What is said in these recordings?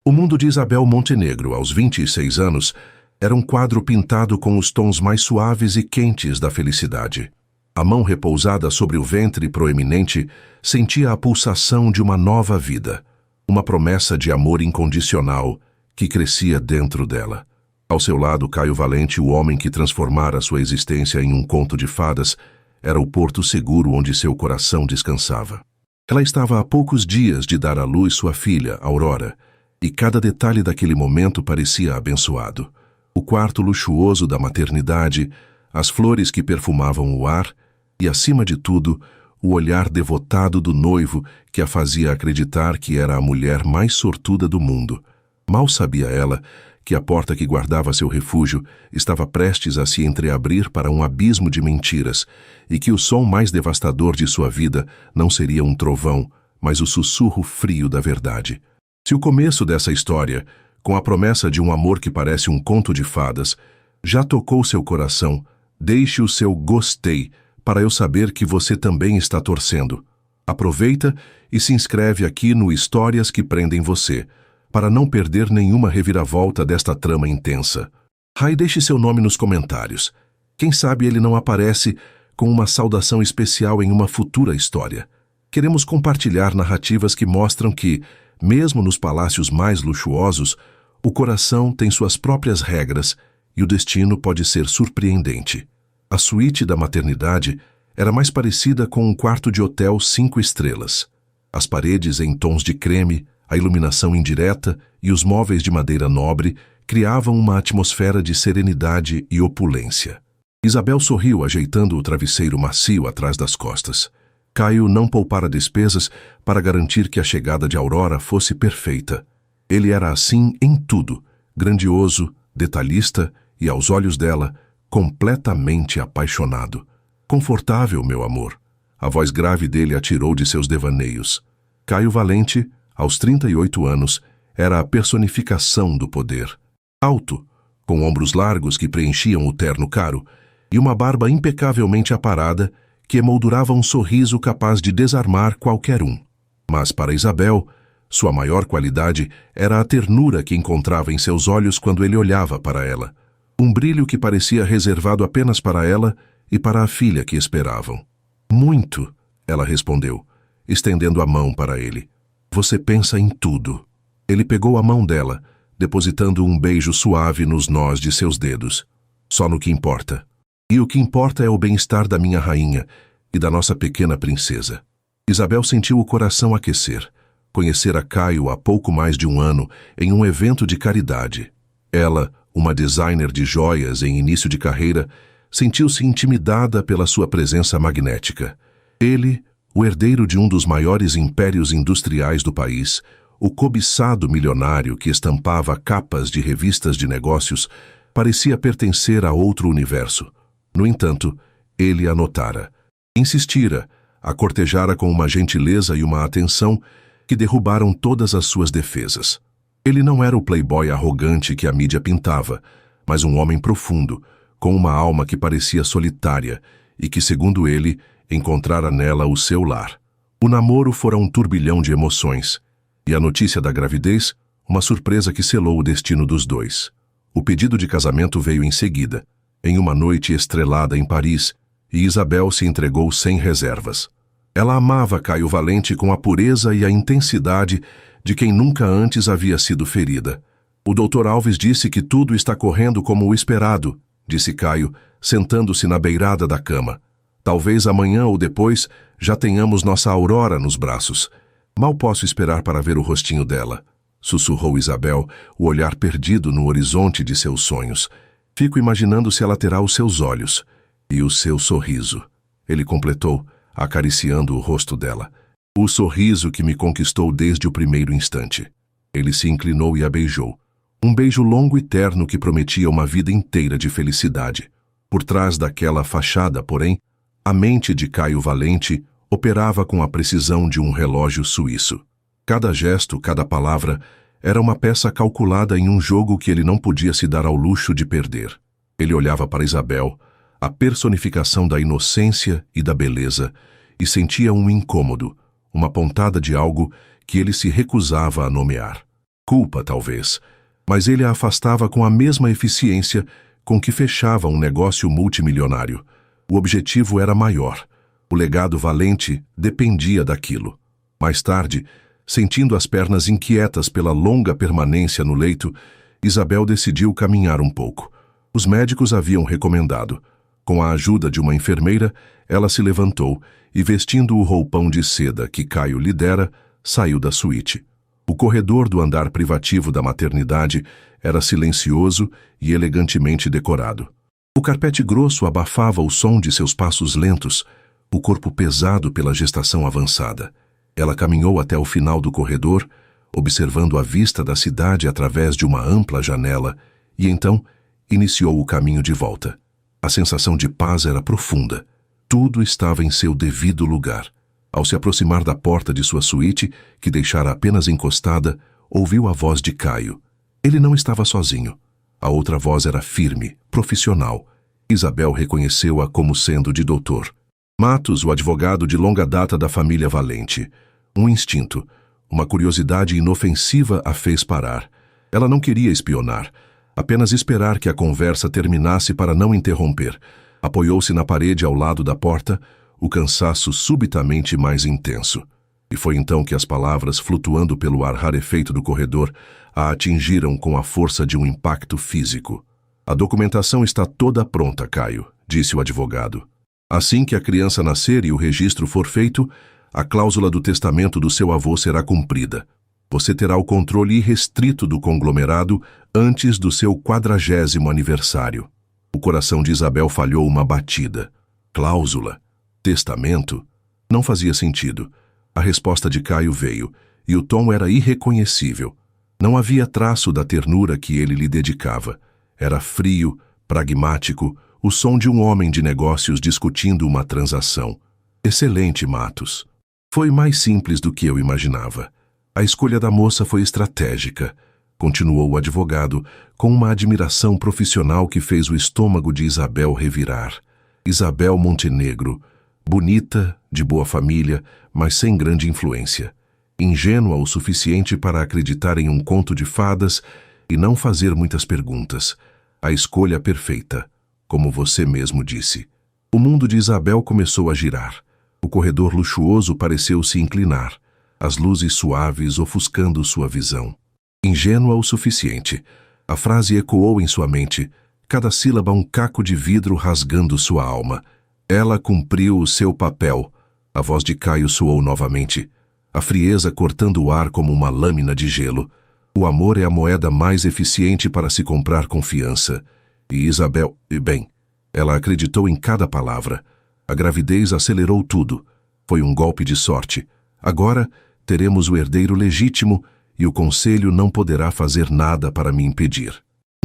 O mundo de Isabel Montenegro, aos 26 anos, era um quadro pintado com os tons mais suaves e quentes da felicidade. A mão repousada sobre o ventre proeminente sentia a pulsação de uma nova vida, uma promessa de amor incondicional que crescia dentro dela. Ao seu lado, Caio Valente, o homem que transformara sua existência em um conto de fadas, era o porto seguro onde seu coração descansava. Ela estava há poucos dias de dar à luz sua filha, Aurora, e cada detalhe daquele momento parecia abençoado. O quarto luxuoso da maternidade, as flores que perfumavam o ar e, acima de tudo, o olhar devotado do noivo que a fazia acreditar que era a mulher mais sortuda do mundo. Mal sabia ela que a porta que guardava seu refúgio estava prestes a se entreabrir para um abismo de mentiras e que o som mais devastador de sua vida não seria um trovão, mas o sussurro frio da verdade. Se o começo dessa história, com a promessa de um amor que parece um conto de fadas, já tocou seu coração, deixe o seu gostei para eu saber que você também está torcendo. Aproveita e se inscreve aqui no Histórias que Prendem Você, para não perder nenhuma reviravolta desta trama intensa. Deixe seu nome nos comentários. Quem sabe ele não aparece com uma saudação especial em uma futura história. Queremos compartilhar narrativas que mostram que, mesmo nos palácios mais luxuosos, o coração tem suas próprias regras e o destino pode ser surpreendente. A suíte da maternidade era mais parecida com um quarto de hotel 5 estrelas. As paredes em tons de creme, a iluminação indireta e os móveis de madeira nobre criavam uma atmosfera de serenidade e opulência. Isabel sorriu ajeitando o travesseiro macio atrás das costas. Caio não poupara despesas para garantir que a chegada de Aurora fosse perfeita. Ele era assim em tudo, grandioso, detalhista e, aos olhos dela, completamente apaixonado. Confortável, meu amor. A voz grave dele a tirou de seus devaneios. Caio Valente, aos 38 anos, era a personificação do poder. Alto, com ombros largos que preenchiam o terno caro, e uma barba impecavelmente aparada que emoldurava um sorriso capaz de desarmar qualquer um. Mas para Isabel, sua maior qualidade era a ternura que encontrava em seus olhos quando ele olhava para ela. Um brilho que parecia reservado apenas para ela e para a filha que esperavam. Muito, ela respondeu, estendendo a mão para ele. Você pensa em tudo. Ele pegou a mão dela, depositando um beijo suave nos nós de seus dedos. Só no que importa. E o que importa é o bem-estar da minha rainha e da nossa pequena princesa. Isabel sentiu o coração aquecer. Conhecera Caio há pouco mais de um ano em um evento de caridade. Ela, uma designer de joias em início de carreira, sentiu-se intimidada pela sua presença magnética. Ele, o herdeiro de um dos maiores impérios industriais do país, o cobiçado milionário que estampava capas de revistas de negócios, parecia pertencer a outro universo. No entanto, ele a notara. Insistira, a cortejara com uma gentileza e uma atenção que derrubaram todas as suas defesas. Ele não era o playboy arrogante que a mídia pintava, mas um homem profundo, com uma alma que parecia solitária e que, segundo ele, encontrara nela o seu lar. O namoro fora um turbilhão de emoções, e a notícia da gravidez, uma surpresa que selou o destino dos dois. O pedido de casamento veio em seguida, em uma noite estrelada em Paris, e Isabel se entregou sem reservas. Ela amava Caio Valente com a pureza e a intensidade de quem nunca antes havia sido ferida. O Dr. Alves disse que tudo está correndo como o esperado, disse Caio, sentando-se na beirada da cama. Talvez amanhã ou depois já tenhamos nossa Aurora nos braços. Mal posso esperar para ver o rostinho dela, sussurrou Isabel, o olhar perdido no horizonte de seus sonhos. Fico imaginando se ela terá os seus olhos e o seu sorriso. Ele completou, acariciando o rosto dela. O sorriso que me conquistou desde o primeiro instante. Ele se inclinou e a beijou. Um beijo longo e terno que prometia uma vida inteira de felicidade. Por trás daquela fachada, porém, a mente de Caio Valente operava com a precisão de um relógio suíço. Cada gesto, cada palavra, era uma peça calculada em um jogo que ele não podia se dar ao luxo de perder. Ele olhava para Isabel, a personificação da inocência e da beleza, e sentia um incômodo, uma pontada de algo que ele se recusava a nomear. Culpa, talvez, mas ele a afastava com a mesma eficiência com que fechava um negócio multimilionário. O objetivo era maior. O legado valente dependia daquilo. Mais tarde, sentindo as pernas inquietas pela longa permanência no leito, Isabel decidiu caminhar um pouco. Os médicos haviam recomendado. Com a ajuda de uma enfermeira, ela se levantou e, vestindo o roupão de seda que Caio lhe dera, saiu da suíte. O corredor do andar privativo da maternidade era silencioso e elegantemente decorado. O carpete grosso abafava o som de seus passos lentos, o corpo pesado pela gestação avançada. Ela caminhou até o final do corredor, observando a vista da cidade através de uma ampla janela, e então iniciou o caminho de volta. A sensação de paz era profunda. Tudo estava em seu devido lugar. Ao se aproximar da porta de sua suíte, que deixara apenas encostada, ouviu a voz de Caio. Ele não estava sozinho. A outra voz era firme, profissional. Isabel reconheceu-a como sendo de doutor Matos, o advogado de longa data da família Valente. Um instinto, uma curiosidade inofensiva a fez parar. Ela não queria espionar, apenas esperar que a conversa terminasse para não interromper. Apoiou-se na parede ao lado da porta, o cansaço subitamente mais intenso. E foi então que as palavras, flutuando pelo ar rarefeito do corredor, a atingiram com a força de um impacto físico. A documentação está toda pronta, Caio, disse o advogado. Assim que a criança nascer e o registro for feito, a cláusula do testamento do seu avô será cumprida. Você terá o controle irrestrito do conglomerado antes do seu 40º aniversário. O coração de Isabel falhou uma batida. Cláusula? Testamento? Não fazia sentido. A resposta de Caio veio, e o tom era irreconhecível. Não havia traço da ternura que ele lhe dedicava. Era frio, pragmático, o som de um homem de negócios discutindo uma transação. Excelente, Matos. Foi mais simples do que eu imaginava. A escolha da moça foi estratégica, continuou o advogado, com uma admiração profissional que fez o estômago de Isabel revirar. Isabel Montenegro, bonita, de boa família, mas sem grande influência. Ingênua o suficiente para acreditar em um conto de fadas e não fazer muitas perguntas. A escolha perfeita, como você mesmo disse. O mundo de Isabel começou a girar. O corredor luxuoso pareceu se inclinar, as luzes suaves ofuscando sua visão. Ingênua o suficiente. A frase ecoou em sua mente, cada sílaba um caco de vidro rasgando sua alma. Ela cumpriu o seu papel. A voz de Caio soou novamente, a frieza cortando o ar como uma lâmina de gelo. O amor é a moeda mais eficiente para se comprar confiança. E Isabel, bem, ela acreditou em cada palavra. A gravidez acelerou tudo. Foi um golpe de sorte. Agora teremos o herdeiro legítimo e o conselho não poderá fazer nada para me impedir.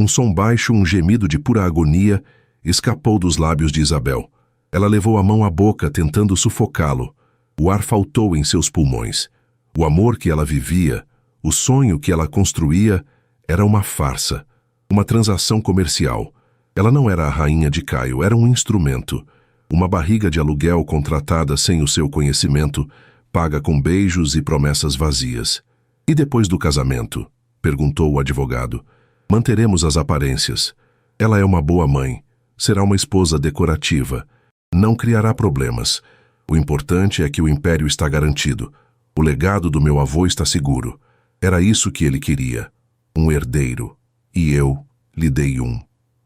Um som baixo, um gemido de pura agonia, escapou dos lábios de Isabel. Ela levou a mão à boca, tentando sufocá-lo. O ar faltou em seus pulmões. O amor que ela vivia, o sonho que ela construía, era uma farsa, uma transação comercial. Ela não era a rainha de Caio, era um instrumento. Uma barriga de aluguel contratada sem o seu conhecimento, paga com beijos e promessas vazias. E depois do casamento? Perguntou o advogado. Manteremos as aparências. Ela é uma boa mãe. Será uma esposa decorativa. Não criará problemas. O importante é que o império está garantido. O legado do meu avô está seguro. Era isso que ele queria. Um herdeiro. E eu lhe dei um.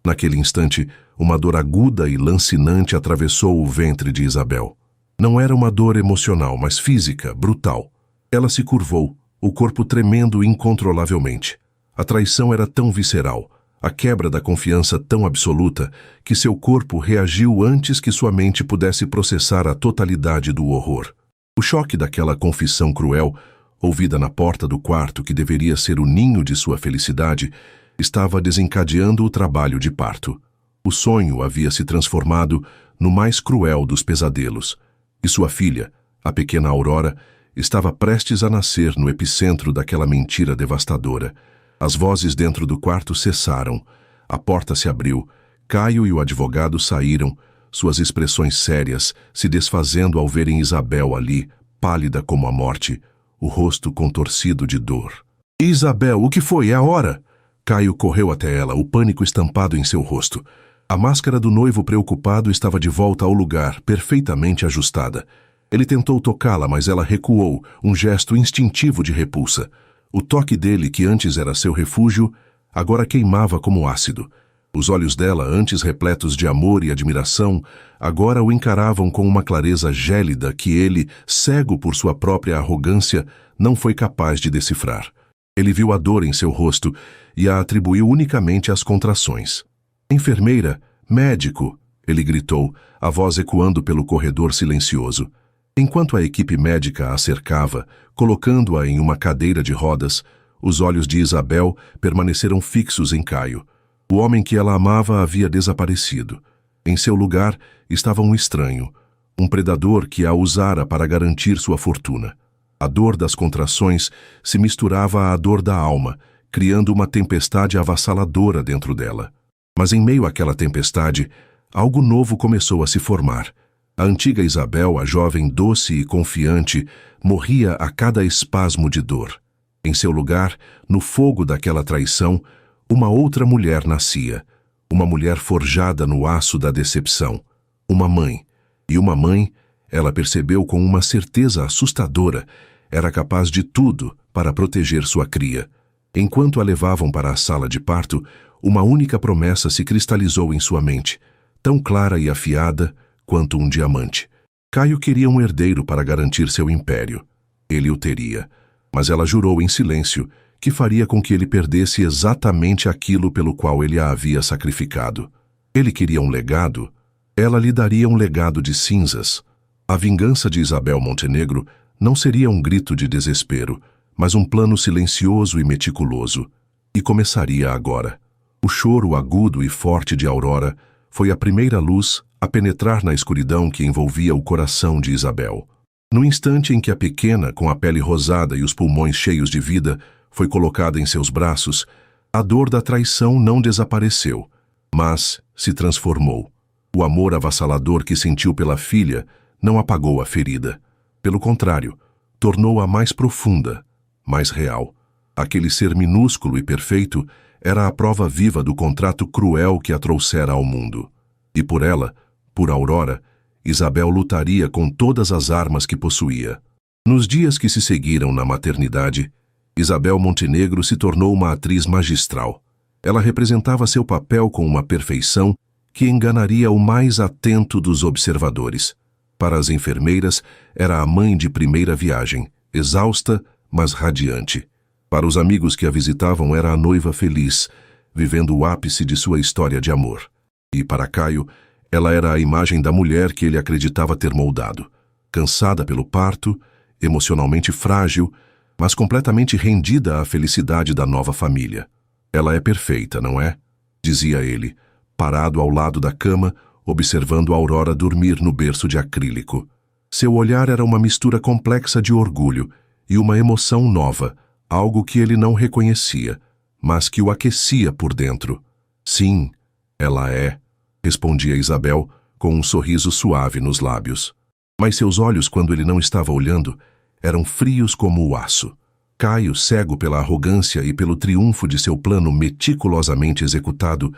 Naquele instante, uma dor aguda e lancinante atravessou o ventre de Isabel. Não era uma dor emocional, mas física, brutal. Ela se curvou, o corpo tremendo incontrolavelmente. A traição era tão visceral, a quebra da confiança tão absoluta, que seu corpo reagiu antes que sua mente pudesse processar a totalidade do horror. O choque daquela confissão cruel, ouvida na porta do quarto que deveria ser o ninho de sua felicidade, estava desencadeando o trabalho de parto. O sonho havia se transformado no mais cruel dos pesadelos, e sua filha, a pequena Aurora, estava prestes a nascer no epicentro daquela mentira devastadora. As vozes dentro do quarto cessaram, a porta se abriu, Caio e o advogado saíram, suas expressões sérias se desfazendo ao verem Isabel ali, pálida como a morte, o rosto contorcido de dor. Isabel, o que foi? É a hora! Caio correu até ela, o pânico estampado em seu rosto. A máscara do noivo preocupado estava de volta ao lugar, perfeitamente ajustada. Ele tentou tocá-la, mas ela recuou, um gesto instintivo de repulsa. O toque dele, que antes era seu refúgio, agora queimava como ácido. Os olhos dela, antes repletos de amor e admiração, agora o encaravam com uma clareza gélida que ele, cego por sua própria arrogância, não foi capaz de decifrar. Ele viu a dor em seu rosto e a atribuiu unicamente às contrações. "Enfermeira, médico!" ele gritou, a voz ecoando pelo corredor silencioso. Enquanto a equipe médica a cercava, colocando-a em uma cadeira de rodas, os olhos de Isabel permaneceram fixos em Caio. O homem que ela amava havia desaparecido. Em seu lugar estava um estranho, um predador que a usara para garantir sua fortuna. A dor das contrações se misturava à dor da alma, criando uma tempestade avassaladora dentro dela. Mas em meio àquela tempestade, algo novo começou a se formar. A antiga Isabel, a jovem doce e confiante, morria a cada espasmo de dor. Em seu lugar, no fogo daquela traição, uma outra mulher nascia. Uma mulher forjada no aço da decepção. Uma mãe. E uma mãe, ela percebeu com uma certeza assustadora, era capaz de tudo para proteger sua cria. Enquanto a levavam para a sala de parto, uma única promessa se cristalizou em sua mente, tão clara e afiada quanto um diamante. Caio queria um herdeiro para garantir seu império. Ele o teria, mas ela jurou em silêncio que faria com que ele perdesse exatamente aquilo pelo qual ele a havia sacrificado. Ele queria um legado, ela lhe daria um legado de cinzas. A vingança de Isabel Montenegro não seria um grito de desespero, mas um plano silencioso e meticuloso. E começaria agora. O choro agudo e forte de Aurora foi a primeira luz a penetrar na escuridão que envolvia o coração de Isabel. No instante em que a pequena, com a pele rosada e os pulmões cheios de vida, foi colocada em seus braços, a dor da traição não desapareceu, mas se transformou. O amor avassalador que sentiu pela filha não apagou a ferida. Pelo contrário, tornou-a mais profunda, mais real. Aquele ser minúsculo e perfeito era a prova viva do contrato cruel que a trouxera ao mundo. E por ela, por Aurora, Isabel lutaria com todas as armas que possuía. Nos dias que se seguiram na maternidade, Isabel Montenegro se tornou uma atriz magistral. Ela representava seu papel com uma perfeição que enganaria o mais atento dos observadores. Para as enfermeiras, era a mãe de primeira viagem, exausta, mas radiante. Para os amigos que a visitavam, era a noiva feliz, vivendo o ápice de sua história de amor. E para Caio, ela era a imagem da mulher que ele acreditava ter moldado. Cansada pelo parto, emocionalmente frágil, mas completamente rendida à felicidade da nova família. "Ela é perfeita, não é?" dizia ele, parado ao lado da cama, observando Aurora dormir no berço de acrílico. Seu olhar era uma mistura complexa de orgulho e uma emoção nova, algo que ele não reconhecia, mas que o aquecia por dentro. "Sim, ela é", respondia Isabel, com um sorriso suave nos lábios. Mas seus olhos, quando ele não estava olhando, eram frios como o aço. Caio, cego pela arrogância e pelo triunfo de seu plano meticulosamente executado,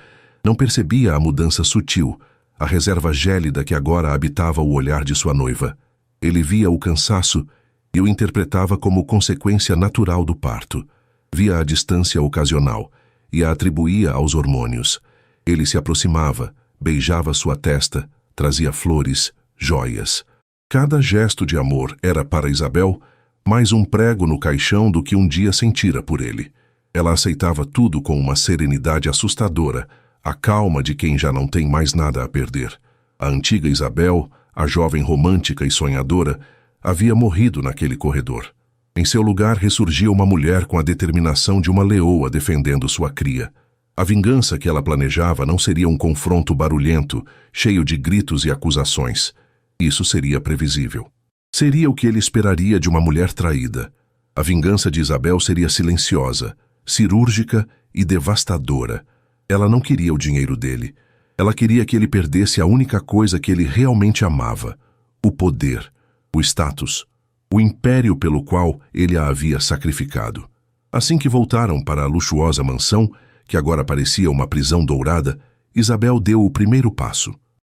não percebia a mudança sutil, a reserva gélida que agora habitava o olhar de sua noiva. Ele via o cansaço e o interpretava como consequência natural do parto. Via a distância ocasional e a atribuía aos hormônios. Ele se aproximava, beijava sua testa, trazia flores, joias. Cada gesto de amor era para Isabel mais um prego no caixão do que um dia sentira por ele. Ela aceitava tudo com uma serenidade assustadora, a calma de quem já não tem mais nada a perder. A antiga Isabel, a jovem romântica e sonhadora, havia morrido naquele corredor. Em seu lugar ressurgia uma mulher com a determinação de uma leoa defendendo sua cria. A vingança que ela planejava não seria um confronto barulhento, cheio de gritos e acusações. Isso seria previsível. Seria o que ele esperaria de uma mulher traída. A vingança de Isabel seria silenciosa, cirúrgica e devastadora. Ela não queria o dinheiro dele. Ela queria que ele perdesse a única coisa que ele realmente amava: o poder, o status, o império pelo qual ele a havia sacrificado. Assim que voltaram para a luxuosa mansão, que agora parecia uma prisão dourada, Isabel deu o primeiro passo.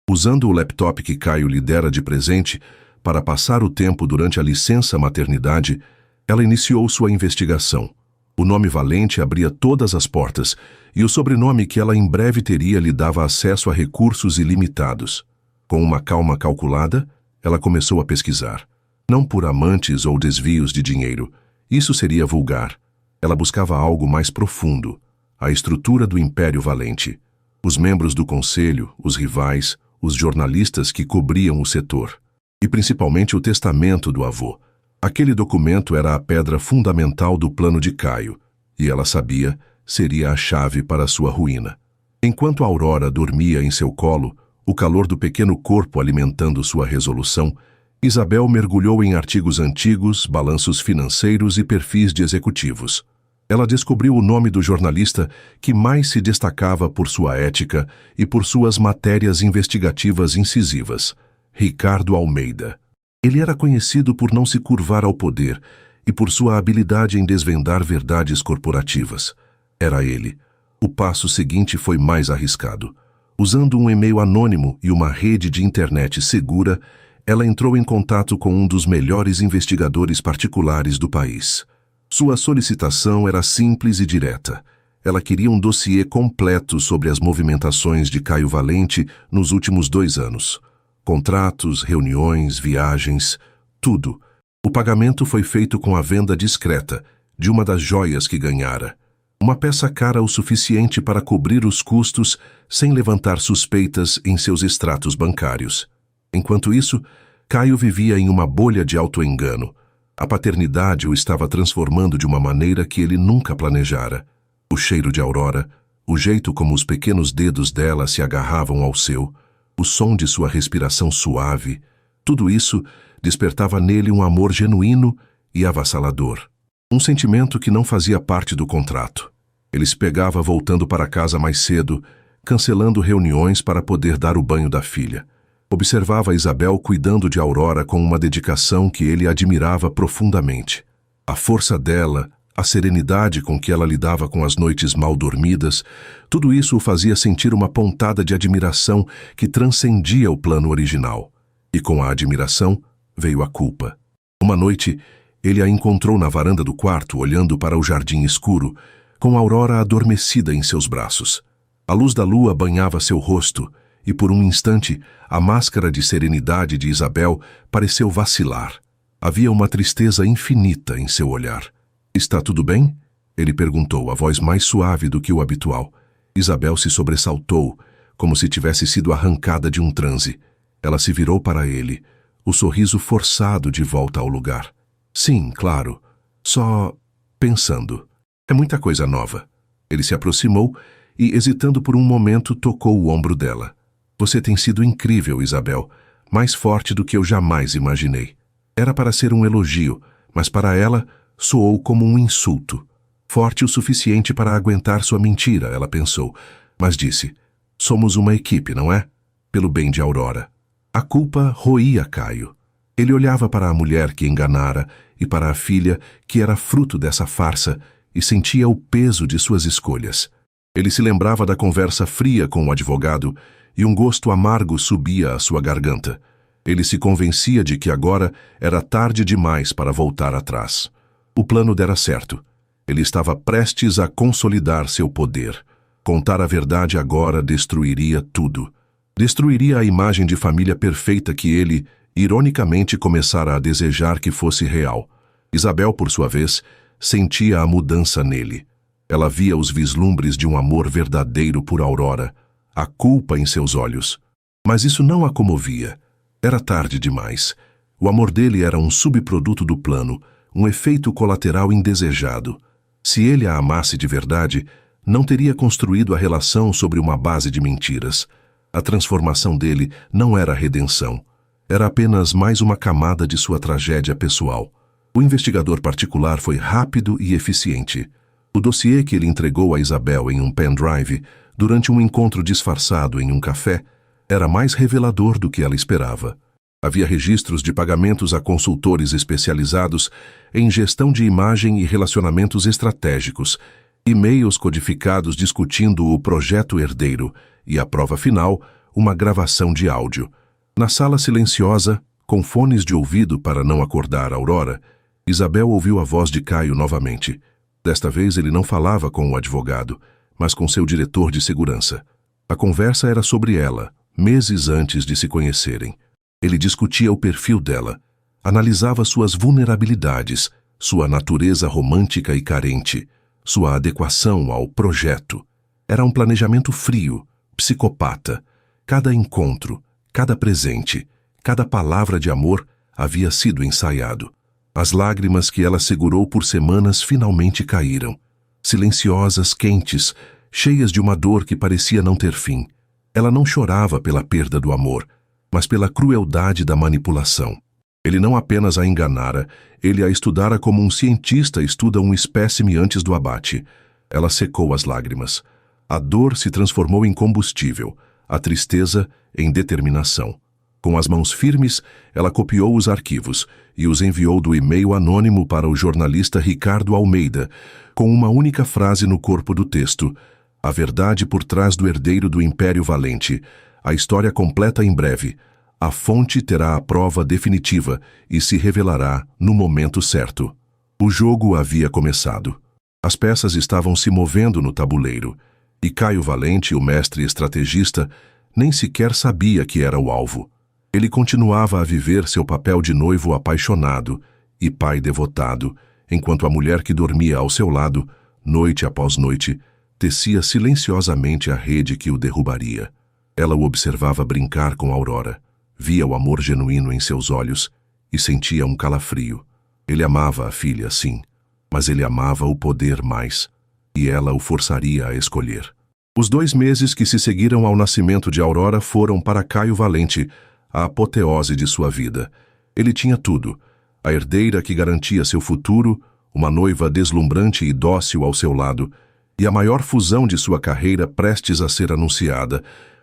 Usando o laptop que Caio lhe dera de presente para passar o tempo durante a licença maternidade, ela iniciou sua investigação. O nome Valente abria todas as portas, e o sobrenome que ela em breve teria lhe dava acesso a recursos ilimitados. Com uma calma calculada, ela começou a pesquisar. Não por amantes ou desvios de dinheiro. Isso seria vulgar. Ela buscava algo mais profundo. A estrutura do Império Valente. Os membros do conselho, os rivais, os jornalistas que cobriam o setor. E principalmente o testamento do avô. Aquele documento era a pedra fundamental do plano de Caio, e ela sabia, seria a chave para sua ruína. Enquanto Aurora dormia em seu colo, o calor do pequeno corpo alimentando sua resolução, Isabel mergulhou em artigos antigos, balanços financeiros e perfis de executivos. Ela descobriu o nome do jornalista que mais se destacava por sua ética e por suas matérias investigativas incisivas, Ricardo Almeida. Ele era conhecido por não se curvar ao poder e por sua habilidade em desvendar verdades corporativas. Era ele. O passo seguinte foi mais arriscado. Usando um e-mail anônimo e uma rede de internet segura, ela entrou em contato com um dos melhores investigadores particulares do país. Sua solicitação era simples e direta. Ela queria um dossiê completo sobre as movimentações de Caio Valente nos últimos 2 anos. Contratos, reuniões, viagens, tudo. O pagamento foi feito com a venda discreta de uma das joias que ganhara. Uma peça cara o suficiente para cobrir os custos sem levantar suspeitas em seus extratos bancários. Enquanto isso, Caio vivia em uma bolha de autoengano. A paternidade o estava transformando de uma maneira que ele nunca planejara. O cheiro de Aurora, o jeito como os pequenos dedos dela se agarravam ao seu, o som de sua respiração suave, tudo isso despertava nele um amor genuíno e avassalador. Um sentimento que não fazia parte do contrato. Ele se pegava voltando para casa mais cedo, cancelando reuniões para poder dar o banho da filha. Observava Isabel cuidando de Aurora com uma dedicação que ele admirava profundamente. A força dela, a serenidade com que ela lidava com as noites mal dormidas, tudo isso o fazia sentir uma pontada de admiração que transcendia o plano original. E com a admiração veio a culpa. Uma noite, ele a encontrou na varanda do quarto, olhando para o jardim escuro, com Aurora adormecida em seus braços. A luz da lua banhava seu rosto, e por um instante, a máscara de serenidade de Isabel pareceu vacilar. Havia uma tristeza infinita em seu olhar. "Está tudo bem?" Ele perguntou, a voz mais suave do que o habitual. Isabel se sobressaltou, como se tivesse sido arrancada de um transe. Ela se virou para ele, o sorriso forçado de volta ao lugar. "Sim, claro. Só pensando. É muita coisa nova." Ele se aproximou e, hesitando por um momento, tocou o ombro dela. "Você tem sido incrível, Isabel. Mais forte do que eu jamais imaginei." Era para ser um elogio, mas para ela soou como um insulto. Forte o suficiente para aguentar sua mentira, ela pensou, mas disse, "Somos uma equipe, não é? Pelo bem de Aurora." A culpa roía Caio. Ele olhava para a mulher que enganara e para a filha que era fruto dessa farsa e sentia o peso de suas escolhas. Ele se lembrava da conversa fria com o advogado e um gosto amargo subia à sua garganta. Ele se convencia de que agora era tarde demais para voltar atrás. O plano dera certo. Ele estava prestes a consolidar seu poder. Contar a verdade agora destruiria tudo. Destruiria a imagem de família perfeita que ele, ironicamente, começara a desejar que fosse real. Isabel, por sua vez, sentia a mudança nele. Ela via os vislumbres de um amor verdadeiro por Aurora, a culpa em seus olhos. Mas isso não a comovia. Era tarde demais. O amor dele era um subproduto do plano, um efeito colateral indesejado. Se ele a amasse de verdade, não teria construído a relação sobre uma base de mentiras. A transformação dele não era redenção. Era apenas mais uma camada de sua tragédia pessoal. O investigador particular foi rápido e eficiente. O dossiê que ele entregou a Isabel em um pendrive, durante um encontro disfarçado em um café, era mais revelador do que ela esperava. Havia registros de pagamentos a consultores especializados em gestão de imagem e relacionamentos estratégicos, e-mails codificados discutindo o projeto herdeiro e, a prova final, uma gravação de áudio. Na sala silenciosa, com fones de ouvido para não acordar Aurora, Isabel ouviu a voz de Caio novamente. Desta vez ele não falava com o advogado, mas com seu diretor de segurança. A conversa era sobre ela, meses antes de se conhecerem. Ele discutia o perfil dela, analisava suas vulnerabilidades, sua natureza romântica e carente, sua adequação ao projeto. Era um planejamento frio, psicopata. Cada encontro, cada presente, cada palavra de amor havia sido ensaiado. As lágrimas que ela segurou por semanas finalmente caíram. Silenciosas, quentes, cheias de uma dor que parecia não ter fim. Ela não chorava pela perda do amor, mas pela crueldade da manipulação. Ele não apenas a enganara, ele a estudara como um cientista estuda um espécime antes do abate. Ela secou as lágrimas. A dor se transformou em combustível, a tristeza em determinação. Com as mãos firmes, ela copiou os arquivos e os enviou do e-mail anônimo para o jornalista Ricardo Almeida, com uma única frase no corpo do texto: a verdade por trás do herdeiro do Império Valente. A história completa em breve. A fonte terá a prova definitiva e se revelará no momento certo. O jogo havia começado. As peças estavam se movendo no tabuleiro, e Caio Valente, o mestre estrategista, nem sequer sabia que era o alvo. Ele continuava a viver seu papel de noivo apaixonado e pai devotado, enquanto a mulher que dormia ao seu lado, noite após noite, tecia silenciosamente a rede que o derrubaria. Ela o observava brincar com Aurora, via o amor genuíno em seus olhos e sentia um calafrio. Ele amava a filha, sim, mas ele amava o poder mais, e ela o forçaria a escolher. Os 2 meses que se seguiram ao nascimento de Aurora foram para Caio Valente a apoteose de sua vida. Ele tinha tudo: a herdeira que garantia seu futuro, uma noiva deslumbrante e dócil ao seu lado, e a maior fusão de sua carreira prestes a ser anunciada,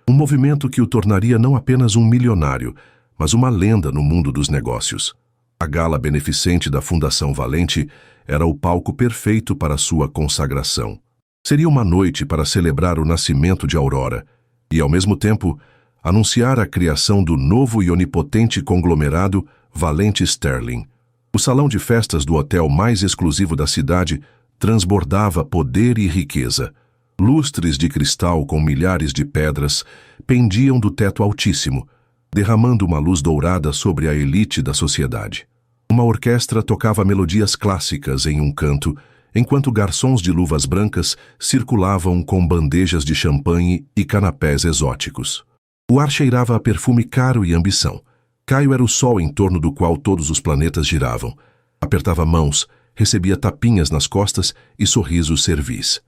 um movimento que o tornaria não apenas um milionário, mas uma lenda no mundo dos negócios. A gala beneficente da Fundação Valente era o palco perfeito para sua consagração. Seria uma noite para celebrar o nascimento de Aurora e, ao mesmo tempo, anunciar a criação do novo e onipotente conglomerado Valente Sterling. O salão de festas do hotel mais exclusivo da cidade transbordava poder e riqueza. Lustres de cristal com milhares de pedras pendiam do teto altíssimo, derramando uma luz dourada sobre a elite da sociedade. Uma orquestra tocava melodias clássicas em um canto, enquanto garçons de luvas brancas circulavam com bandejas de champanhe e canapés exóticos. O ar cheirava a perfume caro e ambição. Caio era o sol em torno do qual todos os planetas giravam. Apertava mãos, recebia tapinhas nas costas e sorrisos servis.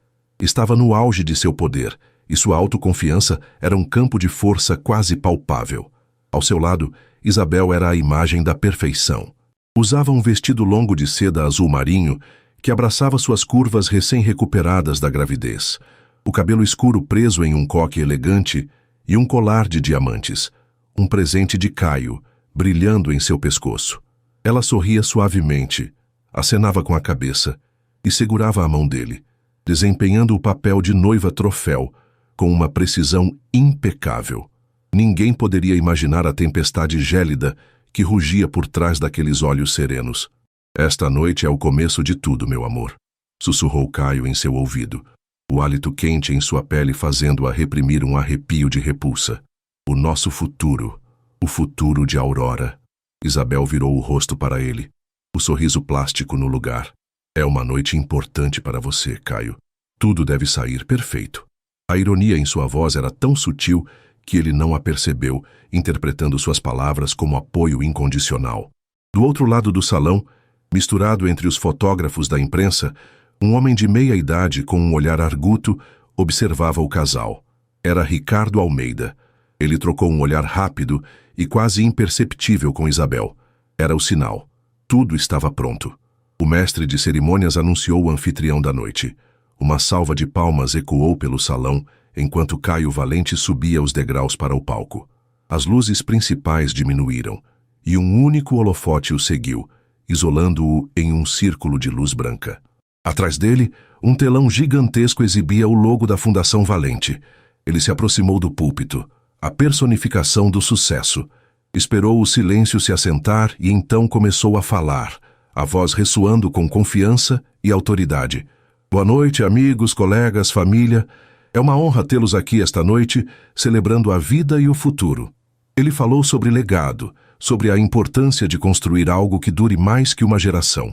Estava no auge de seu poder, e sua autoconfiança era um campo de força quase palpável. Ao seu lado, Isabel era a imagem da perfeição. Usava um vestido longo de seda azul marinho que abraçava suas curvas recém-recuperadas da gravidez, o cabelo escuro preso em um coque elegante e um colar de diamantes, um presente de Caio, brilhando em seu pescoço. Ela sorria suavemente, acenava com a cabeça e segurava a mão dele, desempenhando o papel de noiva troféu com uma precisão impecável. Ninguém poderia imaginar a tempestade gélida que rugia por trás daqueles olhos serenos. Esta noite é o começo de tudo, meu amor, sussurrou Caio em seu ouvido, o hálito quente em sua pele fazendo-a reprimir um arrepio de repulsa. O nosso futuro, o futuro de Aurora. Isabel virou o rosto para ele, o sorriso plástico no lugar. É uma noite importante para você, Caio. Tudo deve sair perfeito. A ironia em sua voz era tão sutil que ele não a percebeu, interpretando suas palavras como apoio incondicional. Do outro lado do salão, misturado entre os fotógrafos da imprensa, um homem de meia idade com um olhar arguto observava o casal. Era Ricardo Almeida. Ele trocou um olhar rápido e quase imperceptível com Isabel. Era o sinal. Tudo estava pronto. O mestre de cerimônias anunciou o anfitrião da noite. Uma salva de palmas ecoou pelo salão, enquanto Caio Valente subia os degraus para o palco. As luzes principais diminuíram, e um único holofote o seguiu, isolando-o em um círculo de luz branca. Atrás dele, um telão gigantesco exibia o logo da Fundação Valente. Ele se aproximou do púlpito, a personificação do sucesso. Esperou o silêncio se assentar e então começou a falar, a voz ressoando com confiança e autoridade. Boa noite, amigos, colegas, família. É uma honra tê-los aqui esta noite, celebrando a vida e o futuro. Ele falou sobre legado, sobre a importância de construir algo que dure mais que uma geração.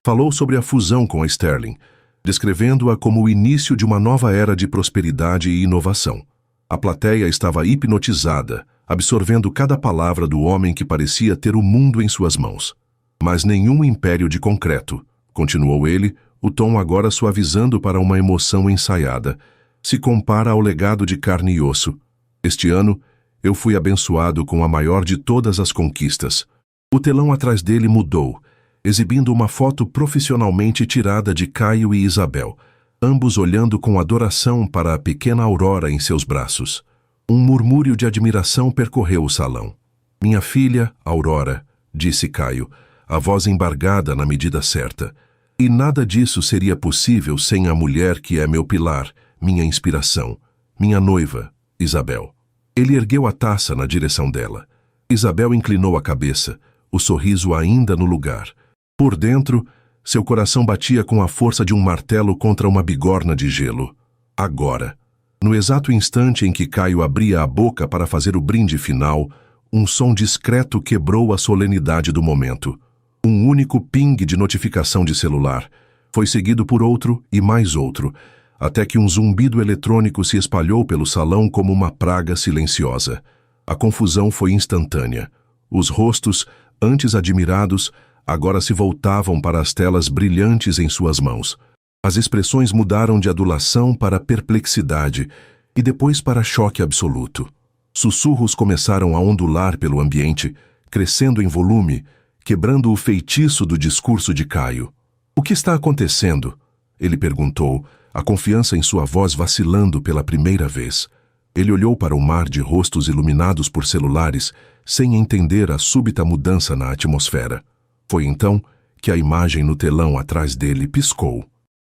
Falou sobre a fusão com a Sterling, descrevendo-a como o início de uma nova era de prosperidade e inovação. A plateia estava hipnotizada, absorvendo cada palavra do homem que parecia ter o mundo em suas mãos. Mas nenhum império de concreto, continuou ele, o tom agora suavizando para uma emoção ensaiada, se compara ao legado de carne e osso. Este ano, eu fui abençoado com a maior de todas as conquistas. O telão atrás dele mudou, exibindo uma foto profissionalmente tirada de Caio e Isabel, ambos olhando com adoração para a pequena Aurora em seus braços. Um murmúrio de admiração percorreu o salão. Minha filha, Aurora, disse Caio, a voz embargada na medida certa. E nada disso seria possível sem a mulher que é meu pilar, minha inspiração, minha noiva, Isabel. Ele ergueu a taça na direção dela. Isabel inclinou a cabeça, o sorriso ainda no lugar. Por dentro, seu coração batia com a força de um martelo contra uma bigorna de gelo. Agora, no exato instante em que Caio abria a boca para fazer o brinde final, um som discreto quebrou a solenidade do momento. Um único ping de notificação de celular. Foi seguido por outro e mais outro, até que um zumbido eletrônico se espalhou pelo salão como uma praga silenciosa. A confusão foi instantânea. Os rostos, antes admirados, agora se voltavam para as telas brilhantes em suas mãos. As expressões mudaram de adulação para perplexidade e depois para choque absoluto. Sussurros começaram a ondular pelo ambiente, crescendo em volume, quebrando o feitiço do discurso de Caio. O que está acontecendo? Ele perguntou, a confiança em sua voz vacilando pela primeira vez. Ele olhou para o mar de rostos iluminados por celulares, sem entender a súbita mudança na atmosfera. Foi então que a imagem no telão atrás dele piscou.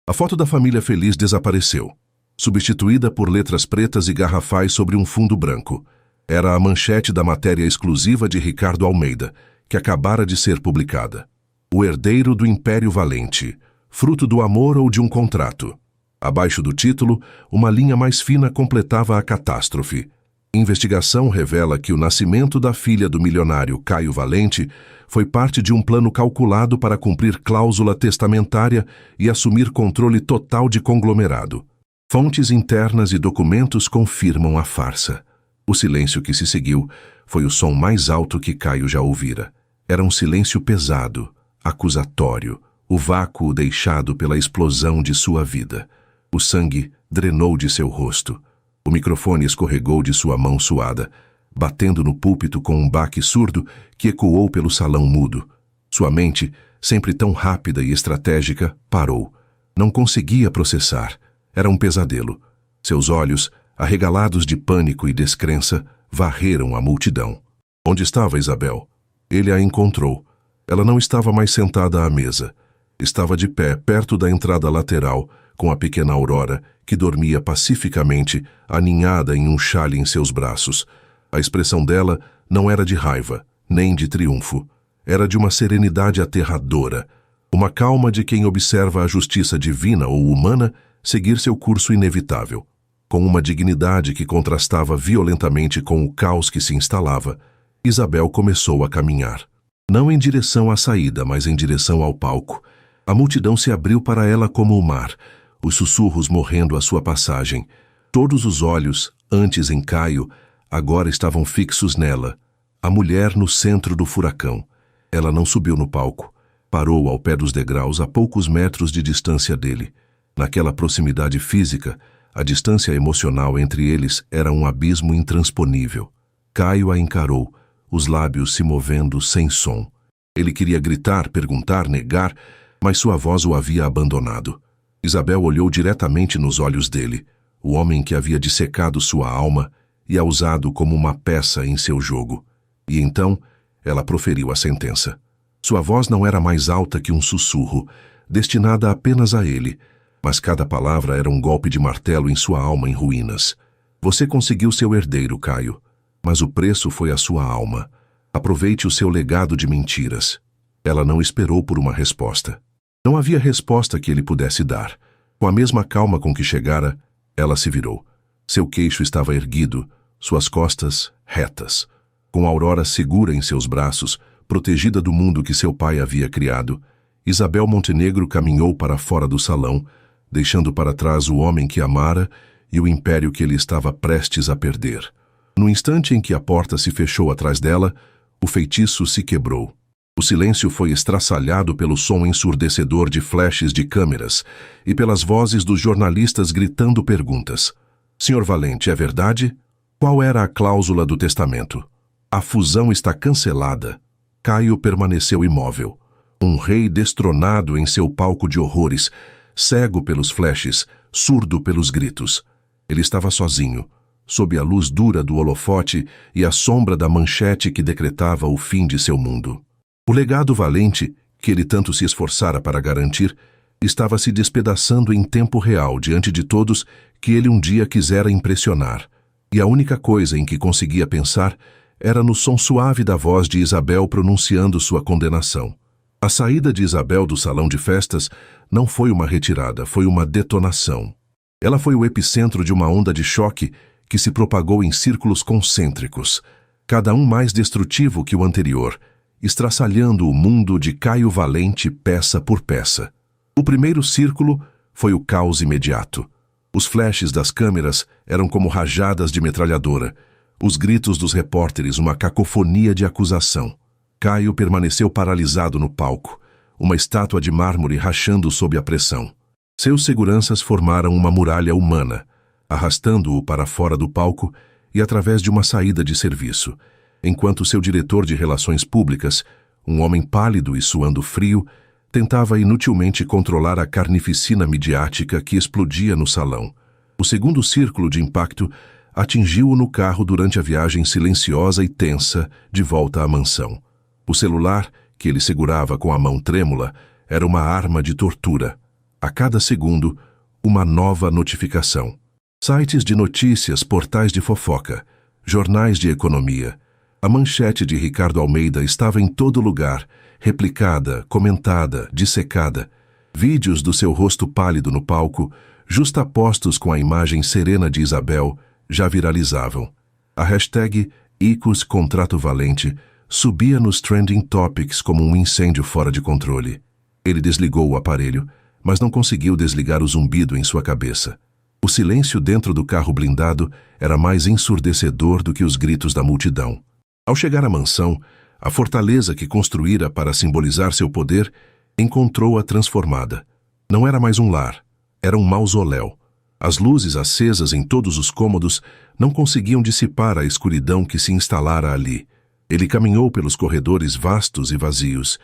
A foto da família feliz desapareceu, substituída por letras pretas e garrafais sobre um fundo branco. Era a manchete da matéria exclusiva de Ricardo Almeida, que acabara de ser publicada. O herdeiro do Império Valente, fruto do amor ou de um contrato. Abaixo do título, uma linha mais fina completava a catástrofe. Investigação revela que o nascimento da filha do milionário Caio Valente foi parte de um plano calculado para cumprir cláusula testamentária e assumir controle total de conglomerado. Fontes internas e documentos confirmam a farsa. O silêncio que se seguiu foi o som mais alto que Caio já ouvira. Era um silêncio pesado, acusatório, o vácuo deixado pela explosão de sua vida. O sangue drenou de seu rosto. O microfone escorregou de sua mão suada, batendo no púlpito com um baque surdo que ecoou pelo salão mudo. Sua mente, sempre tão rápida e estratégica, parou. Não conseguia processar. Era um pesadelo. Seus olhos, arregalados de pânico e descrença, varreram a multidão. Onde estava Isabel? Ele a encontrou. Ela não estava mais sentada à mesa. Estava de pé, perto da entrada lateral, com a pequena Aurora, que dormia pacificamente, aninhada em um xale em seus braços. A expressão dela não era de raiva, nem de triunfo. Era de uma serenidade aterradora, uma calma de quem observa a justiça divina ou humana seguir seu curso inevitável. Com uma dignidade que contrastava violentamente com o caos que se instalava, Isabel começou a caminhar. Não em direção à saída, mas em direção ao palco. A multidão se abriu para ela como o mar, os sussurros morrendo à sua passagem. Todos os olhos, antes em Caio, agora estavam fixos nela, a mulher no centro do furacão. Ela não subiu no palco. Parou ao pé dos degraus a poucos metros de distância dele. Naquela proximidade física, a distância emocional entre eles era um abismo intransponível. Caio a encarou, os lábios se movendo sem som. Ele queria gritar, perguntar, negar, mas sua voz o havia abandonado. Isabel olhou diretamente nos olhos dele, o homem que havia dissecado sua alma e a usado como uma peça em seu jogo. E então, ela proferiu a sentença. Sua voz não era mais alta que um sussurro, destinada apenas a ele, mas cada palavra era um golpe de martelo em sua alma em ruínas. Você conseguiu seu herdeiro, Caio, mas o preço foi a sua alma. Aproveite o seu legado de mentiras. Ela não esperou por uma resposta. Não havia resposta que ele pudesse dar. Com a mesma calma com que chegara, ela se virou. Seu queixo estava erguido, suas costas retas. Com Aurora segura em seus braços, protegida do mundo que seu pai havia criado, Isabel Montenegro caminhou para fora do salão, deixando para trás o homem que amara e o império que ele estava prestes a perder. No instante em que a porta se fechou atrás dela, o feitiço se quebrou. O silêncio foi estraçalhado pelo som ensurdecedor de flashes de câmeras e pelas vozes dos jornalistas gritando perguntas. Senhor Valente, é verdade? Qual era a cláusula do testamento? A fusão está cancelada. Caio permaneceu imóvel. Um rei destronado em seu palco de horrores, cego pelos flashes, surdo pelos gritos. Ele estava sozinho, sob a luz dura do holofote e a sombra da manchete que decretava o fim de seu mundo. O legado valente, que ele tanto se esforçara para garantir, estava se despedaçando em tempo real diante de todos que ele um dia quisera impressionar, e a única coisa em que conseguia pensar era no som suave da voz de Isabel pronunciando sua condenação. A saída de Isabel do salão de festas não foi uma retirada, foi uma detonação. Ela foi o epicentro de uma onda de choque que se propagou em círculos concêntricos, cada um mais destrutivo que o anterior, estraçalhando o mundo de Caio Valente peça por peça. O primeiro círculo foi o caos imediato. Os flashes das câmeras eram como rajadas de metralhadora, os gritos dos repórteres uma cacofonia de acusação. Caio permaneceu paralisado no palco, uma estátua de mármore rachando sob a pressão. Seus seguranças formaram uma muralha humana, arrastando-o para fora do palco e através de uma saída de serviço, enquanto seu diretor de relações públicas, um homem pálido e suando frio, tentava inutilmente controlar a carnificina midiática que explodia no salão. O segundo círculo de impacto atingiu-o no carro durante a viagem silenciosa e tensa de volta à mansão. O celular, que ele segurava com a mão trêmula, era uma arma de tortura. A cada segundo, uma nova notificação. Sites de notícias, portais de fofoca, jornais de economia. A manchete de Ricardo Almeida estava em todo lugar, replicada, comentada, dissecada. Vídeos do seu rosto pálido no palco, justapostos com a imagem serena de Isabel, já viralizavam. A hashtag Icos Contrato Valente subia nos trending topics como um incêndio fora de controle. Ele desligou o aparelho, mas não conseguiu desligar o zumbido em sua cabeça. O silêncio dentro do carro blindado era mais ensurdecedor do que os gritos da multidão. Ao chegar à mansão, a fortaleza que construíra para simbolizar seu poder encontrou-a transformada. Não era mais um lar, era um mausoléu. As luzes acesas em todos os cômodos não conseguiam dissipar a escuridão que se instalara ali. Ele caminhou pelos corredores vastos e vazios,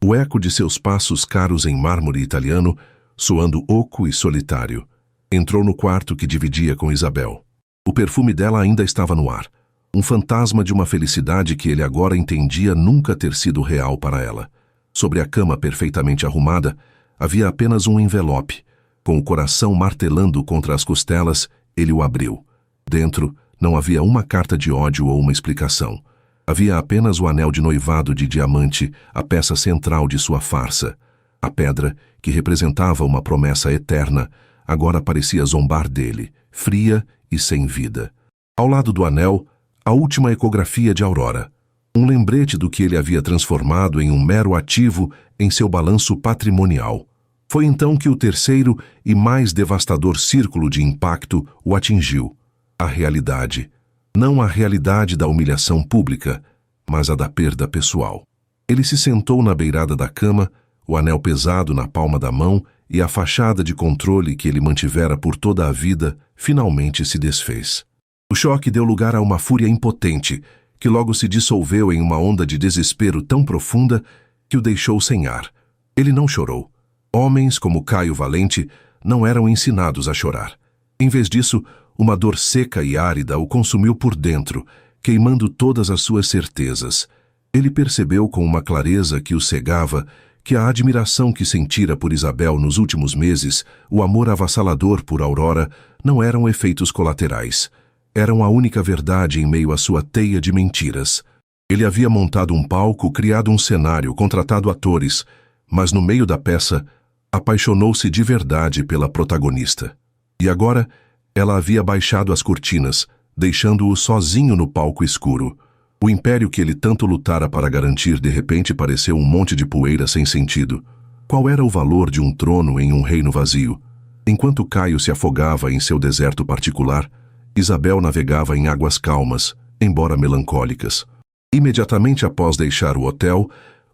o eco de seus passos caros em mármore italiano, soando oco e solitário. Entrou no quarto que dividia com Isabel. O perfume dela ainda estava no ar. Um fantasma de uma felicidade que ele agora entendia nunca ter sido real para ela. Sobre a cama perfeitamente arrumada, havia apenas um envelope. Com o coração martelando contra as costelas, ele o abriu. Dentro, não havia uma carta de ódio ou uma explicação. Havia apenas o anel de noivado de diamante, a peça central de sua farsa. A pedra, que representava uma promessa eterna, agora parecia zombar dele, fria e sem vida. Ao lado do anel, a última ecografia de Aurora. Um lembrete do que ele havia transformado em um mero ativo em seu balanço patrimonial. Foi então que o terceiro e mais devastador círculo de impacto o atingiu. A realidade. Não a realidade da humilhação pública, mas a da perda pessoal. Ele se sentou na beirada da cama, o anel pesado na palma da mão e a fachada de controle que ele mantivera por toda a vida finalmente se desfez. O choque deu lugar a uma fúria impotente, que logo se dissolveu em uma onda de desespero tão profunda que o deixou sem ar. Ele não chorou. Homens como Caio Valente não eram ensinados a chorar. Em vez disso, uma dor seca e árida o consumiu por dentro, queimando todas as suas certezas. Ele percebeu com uma clareza que o cegava que a admiração que sentira por Isabel nos últimos meses, o amor avassalador por Aurora, não eram efeitos colaterais. Eram a única verdade em meio à sua teia de mentiras. Ele havia montado um palco, criado um cenário, contratado atores, mas no meio da peça, apaixonou-se de verdade pela protagonista. E agora, ela havia baixado as cortinas, deixando-o sozinho no palco escuro. O império que ele tanto lutara para garantir de repente pareceu um monte de poeira sem sentido. Qual era o valor de um trono em um reino vazio? Enquanto Caio se afogava em seu deserto particular, Isabel navegava em águas calmas, embora melancólicas. Imediatamente após deixar o hotel,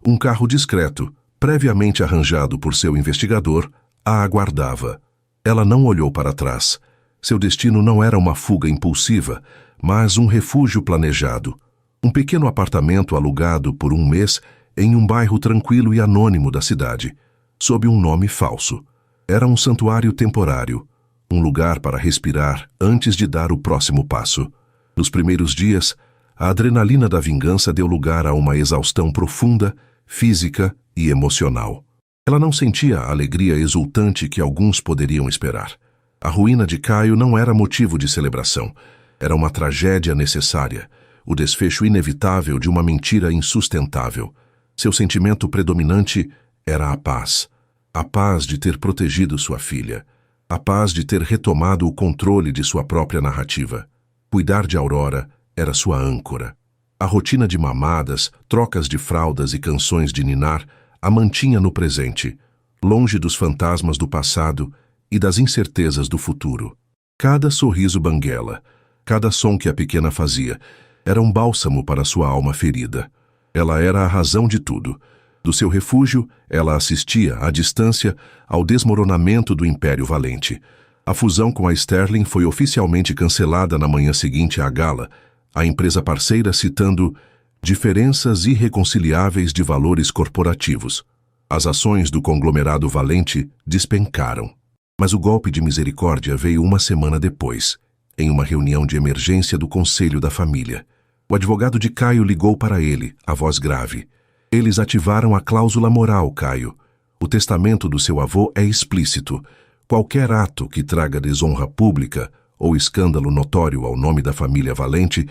um carro discreto, previamente arranjado por seu investigador, a aguardava. Ela não olhou para trás. Seu destino não era uma fuga impulsiva, mas um refúgio planejado. Um pequeno apartamento alugado por um mês em um bairro tranquilo e anônimo da cidade, sob um nome falso. Era um santuário temporário, um lugar para respirar antes de dar o próximo passo. Nos primeiros dias, a adrenalina da vingança deu lugar a uma exaustão profunda, física e emocional. Ela não sentia a alegria exultante que alguns poderiam esperar. A ruína de Caio não era motivo de celebração. Era uma tragédia necessária, o desfecho inevitável de uma mentira insustentável. Seu sentimento predominante era a paz. A paz de ter protegido sua filha. A paz de ter retomado o controle de sua própria narrativa. Cuidar de Aurora era sua âncora. A rotina de mamadas, trocas de fraldas e canções de ninar a mantinha no presente, longe dos fantasmas do passado e das incertezas do futuro. Cada sorriso banguela, cada som que a pequena fazia, era um bálsamo para sua alma ferida. Ela era a razão de tudo. Do seu refúgio, ela assistia, à distância, ao desmoronamento do Império Valente. A fusão com a Sterling foi oficialmente cancelada na manhã seguinte à gala, a empresa parceira citando diferenças irreconciliáveis de valores corporativos. As ações do conglomerado Valente despencaram. Mas o golpe de misericórdia veio uma semana depois, em uma reunião de emergência do Conselho da Família. O advogado de Caio ligou para ele, a voz grave. Eles ativaram a cláusula moral, Caio. O testamento do seu avô é explícito. Qualquer ato que traga desonra pública ou escândalo notório ao nome da família Valente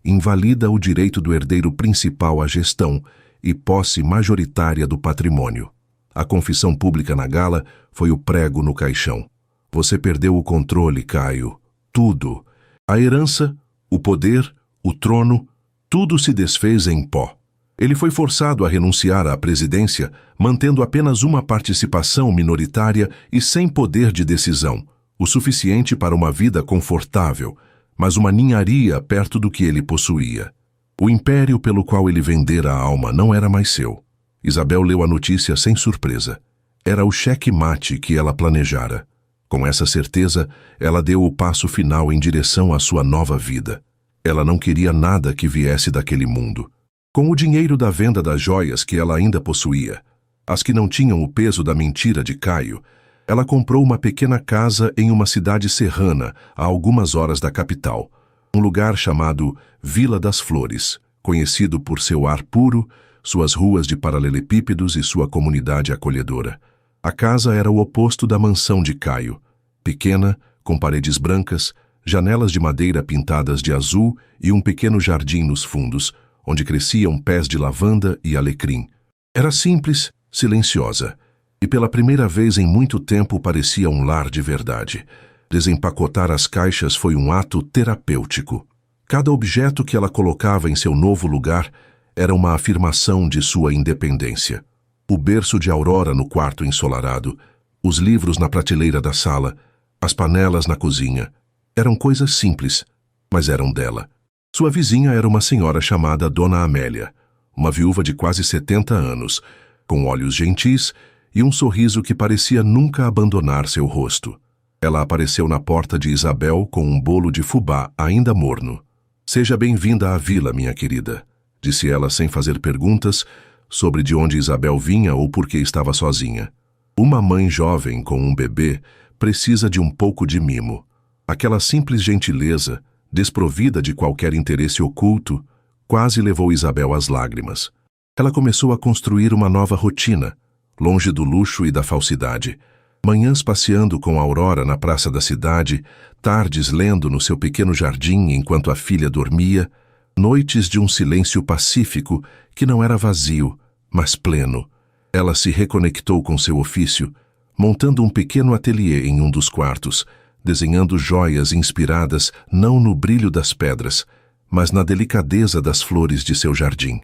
invalida o direito do herdeiro principal à gestão e posse majoritária do patrimônio. A confissão pública na gala foi o prego no caixão. Você perdeu o controle, Caio. Tudo. A herança, o poder, o trono, tudo se desfez em pó. Ele foi forçado a renunciar à presidência, mantendo apenas uma participação minoritária e sem poder de decisão, o suficiente para uma vida confortável, mas uma ninharia perto do que ele possuía. O império pelo qual ele vendera a alma não era mais seu. Isabel leu a notícia sem surpresa. Era o cheque-mate que ela planejara. Com essa certeza, ela deu o passo final em direção à sua nova vida. Ela não queria nada que viesse daquele mundo. Com o dinheiro da venda das joias que ela ainda possuía, as que não tinham o peso da mentira de Caio, ela comprou uma pequena casa em uma cidade serrana, a algumas horas da capital, um lugar chamado Vila das Flores, conhecido por seu ar puro, suas ruas de paralelepípedos e sua comunidade acolhedora. A casa era o oposto da mansão de Caio, pequena, com paredes brancas, janelas de madeira pintadas de azul e um pequeno jardim nos fundos, onde cresciam pés de lavanda e alecrim. Era simples, silenciosa, e pela primeira vez em muito tempo parecia um lar de verdade. Desempacotar as caixas foi um ato terapêutico. Cada objeto que ela colocava em seu novo lugar era uma afirmação de sua independência. O berço de Aurora no quarto ensolarado, os livros na prateleira da sala, as panelas na cozinha. Eram coisas simples, mas eram dela. Sua vizinha era uma senhora chamada Dona Amélia, uma viúva de quase 70 anos, com olhos gentis e um sorriso que parecia nunca abandonar seu rosto. Ela apareceu na porta de Isabel com um bolo de fubá ainda morno. Seja bem-vinda à vila, minha querida, disse ela sem fazer perguntas sobre de onde Isabel vinha ou por que estava sozinha. Uma mãe jovem com um bebê precisa de um pouco de mimo. Aquela simples gentileza, desprovida de qualquer interesse oculto, quase levou Isabel às lágrimas. Ela começou a construir uma nova rotina, longe do luxo e da falsidade. Manhãs passeando com Aurora na praça da cidade, tardes lendo no seu pequeno jardim enquanto a filha dormia, noites de um silêncio pacífico que não era vazio, mas pleno. Ela se reconectou com seu ofício, montando um pequeno ateliê em um dos quartos, desenhando joias inspiradas não no brilho das pedras, mas na delicadeza das flores de seu jardim.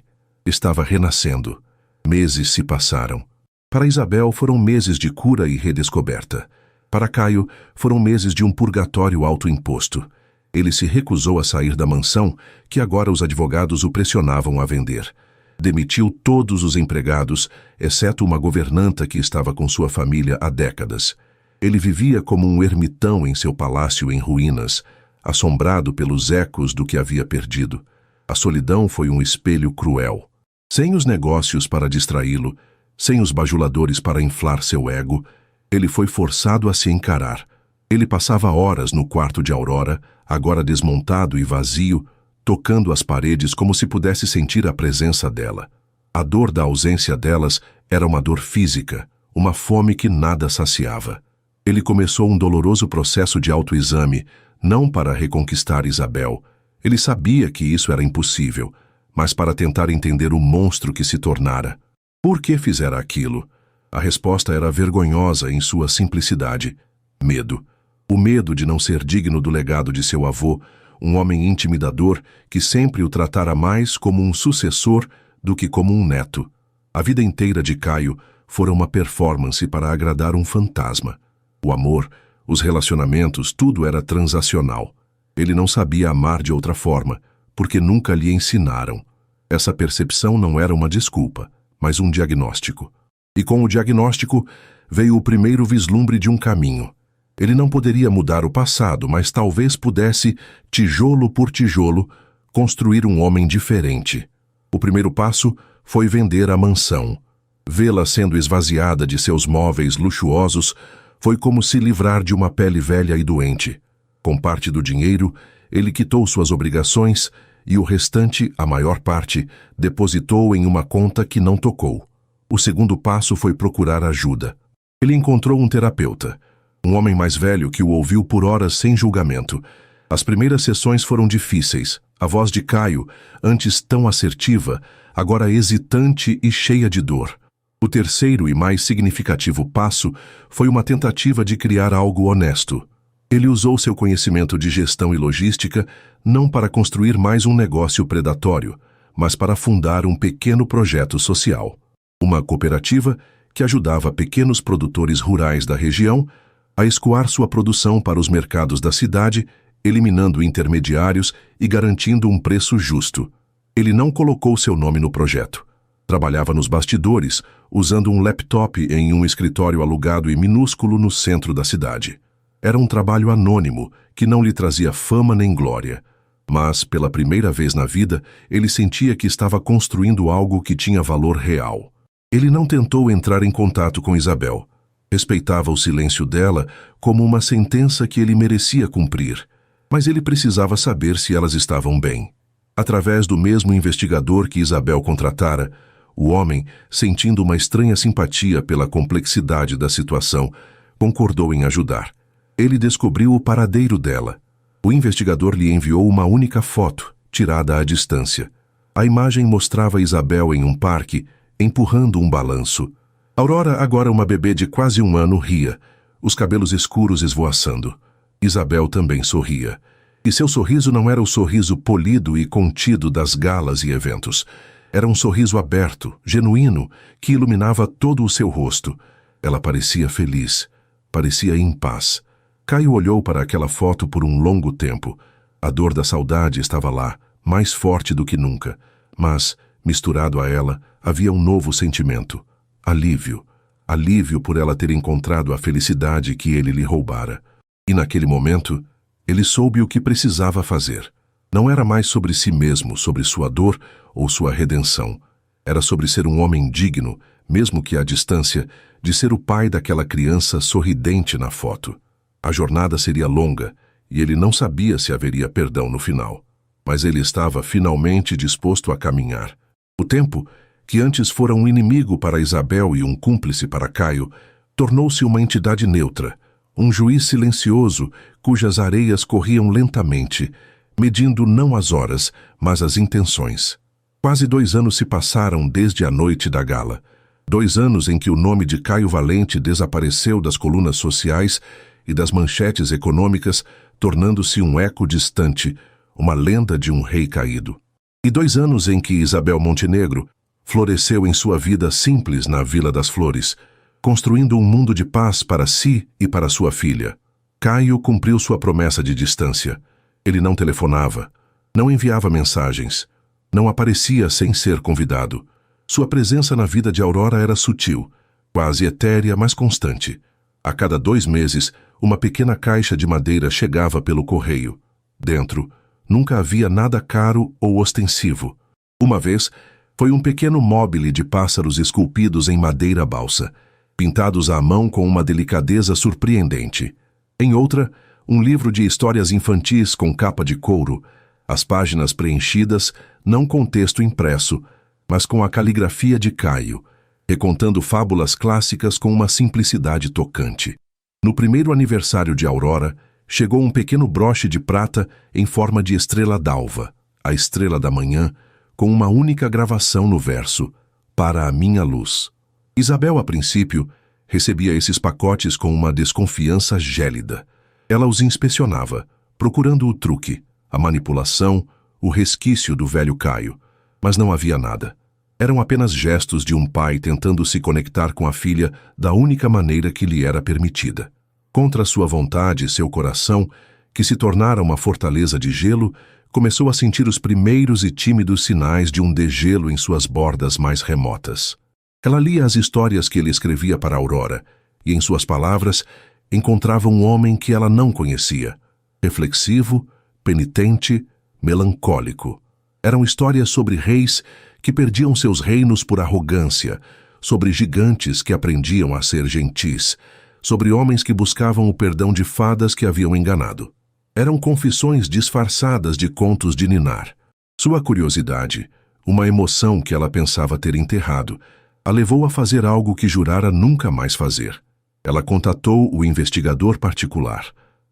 Estava renascendo. Meses se passaram. Para Isabel foram meses de cura e redescoberta. Para Caio foram meses de um purgatório autoimposto. Ele se recusou a sair da mansão que agora os advogados o pressionavam a vender. Demitiu todos os empregados, exceto uma governanta que estava com sua família há décadas. Ele vivia como um ermitão em seu palácio em ruínas, assombrado pelos ecos do que havia perdido. A solidão foi um espelho cruel. Sem os negócios para distraí-lo, sem os bajuladores para inflar seu ego, ele foi forçado a se encarar. Ele passava horas no quarto de Aurora, agora desmontado e vazio, tocando as paredes como se pudesse sentir a presença dela. A dor da ausência delas era uma dor física, uma fome que nada saciava. Ele começou um doloroso processo de autoexame, não para reconquistar Isabel. Ele sabia que isso era impossível, mas para tentar entender o monstro que se tornara. Por que fizera aquilo? A resposta era vergonhosa em sua simplicidade. Medo. O medo de não ser digno do legado de seu avô, um homem intimidador que sempre o tratara mais como um sucessor do que como um neto. A vida inteira de Caio fora uma performance para agradar um fantasma. O amor, os relacionamentos, tudo era transacional. Ele não sabia amar de outra forma, porque nunca lhe ensinaram. Essa percepção não era uma desculpa, mas um diagnóstico. E com o diagnóstico veio o primeiro vislumbre de um caminho. Ele não poderia mudar o passado, mas talvez pudesse, tijolo por tijolo, construir um homem diferente. O primeiro passo foi vender a mansão. Vê-la sendo esvaziada de seus móveis luxuosos foi como se livrar de uma pele velha e doente. Com parte do dinheiro, ele quitou suas obrigações e o restante, a maior parte, depositou em uma conta que não tocou. O segundo passo foi procurar ajuda. Ele encontrou um terapeuta, um homem mais velho que o ouviu por horas sem julgamento. As primeiras sessões foram difíceis. A voz de Caio, antes tão assertiva, agora hesitante e cheia de dor. O terceiro e mais significativo passo foi uma tentativa de criar algo honesto. Ele usou seu conhecimento de gestão e logística não para construir mais um negócio predatório, mas para fundar um pequeno projeto social. Uma cooperativa que ajudava pequenos produtores rurais da região a escoar sua produção para os mercados da cidade, eliminando intermediários e garantindo um preço justo. Ele não colocou seu nome no projeto. Trabalhava nos bastidores, usando um laptop em um escritório alugado e minúsculo no centro da cidade. Era um trabalho anônimo, que não lhe trazia fama nem glória. Mas, pela primeira vez na vida, ele sentia que estava construindo algo que tinha valor real. Ele não tentou entrar em contato com Isabel. Respeitava o silêncio dela como uma sentença que ele merecia cumprir. Mas ele precisava saber se elas estavam bem. Através do mesmo investigador que Isabel contratara, o homem, sentindo uma estranha simpatia pela complexidade da situação, concordou em ajudar. Ele descobriu o paradeiro dela. O investigador lhe enviou uma única foto, tirada à distância. A imagem mostrava Isabel em um parque, empurrando um balanço. Aurora, agora uma bebê de quase 1 ano, ria, os cabelos escuros esvoaçando. Isabel também sorria. E seu sorriso não era o sorriso polido e contido das galas e eventos. Era um sorriso aberto, genuíno, que iluminava todo o seu rosto. Ela parecia feliz, parecia em paz. Caio olhou para aquela foto por um longo tempo. A dor da saudade estava lá, mais forte do que nunca. Mas, misturado a ela, havia um novo sentimento. Alívio. Alívio por ela ter encontrado a felicidade que ele lhe roubara. E naquele momento, ele soube o que precisava fazer. Não era mais sobre si mesmo, sobre sua dor ou sua redenção. Era sobre ser um homem digno, mesmo que à distância, de ser o pai daquela criança sorridente na foto. A jornada seria longa, e ele não sabia se haveria perdão no final. Mas ele estava finalmente disposto a caminhar. O tempo, que antes fora um inimigo para Isabel e um cúmplice para Caio, tornou-se uma entidade neutra, um juiz silencioso cujas areias corriam lentamente, medindo não as horas, mas as intenções. Quase 2 anos se passaram desde a noite da gala. 2 anos em que o nome de Caio Valente desapareceu das colunas sociais e das manchetes econômicas, tornando-se um eco distante, uma lenda de um rei caído. E 2 anos em que Isabel Montenegro floresceu em sua vida simples na Vila das Flores, construindo um mundo de paz para si e para sua filha. Caio cumpriu sua promessa de distância. Ele não telefonava, não enviava mensagens, não aparecia sem ser convidado. Sua presença na vida de Aurora era sutil, quase etérea, mas constante. A cada 2 meses, uma pequena caixa de madeira chegava pelo correio. Dentro, nunca havia nada caro ou ostensivo. Uma vez, foi um pequeno móbile de pássaros esculpidos em madeira balsa, pintados à mão com uma delicadeza surpreendente. Em outra, um livro de histórias infantis com capa de couro, as páginas preenchidas, não com texto impresso, mas com a caligrafia de Caio, recontando fábulas clássicas com uma simplicidade tocante. No primeiro aniversário de Aurora, chegou um pequeno broche de prata em forma de estrela d'alva, a estrela da manhã, com uma única gravação no verso, para a minha luz. Isabel, a princípio, recebia esses pacotes com uma desconfiança gélida. Ela os inspecionava, procurando o truque, a manipulação, o resquício do velho Caio. Mas não havia nada. Eram apenas gestos de um pai tentando se conectar com a filha da única maneira que lhe era permitida. Contra sua vontade, seu coração, que se tornara uma fortaleza de gelo, começou a sentir os primeiros e tímidos sinais de um degelo em suas bordas mais remotas. Ela lia as histórias que ele escrevia para Aurora, e em suas palavras encontrava um homem que ela não conhecia. Reflexivo, penitente, melancólico. Eram histórias sobre reis que perdiam seus reinos por arrogância, sobre gigantes que aprendiam a ser gentis, sobre homens que buscavam o perdão de fadas que haviam enganado. Eram confissões disfarçadas de contos de ninar. Sua curiosidade, uma emoção que ela pensava ter enterrado, a levou a fazer algo que jurara nunca mais fazer. Ela contatou o investigador particular.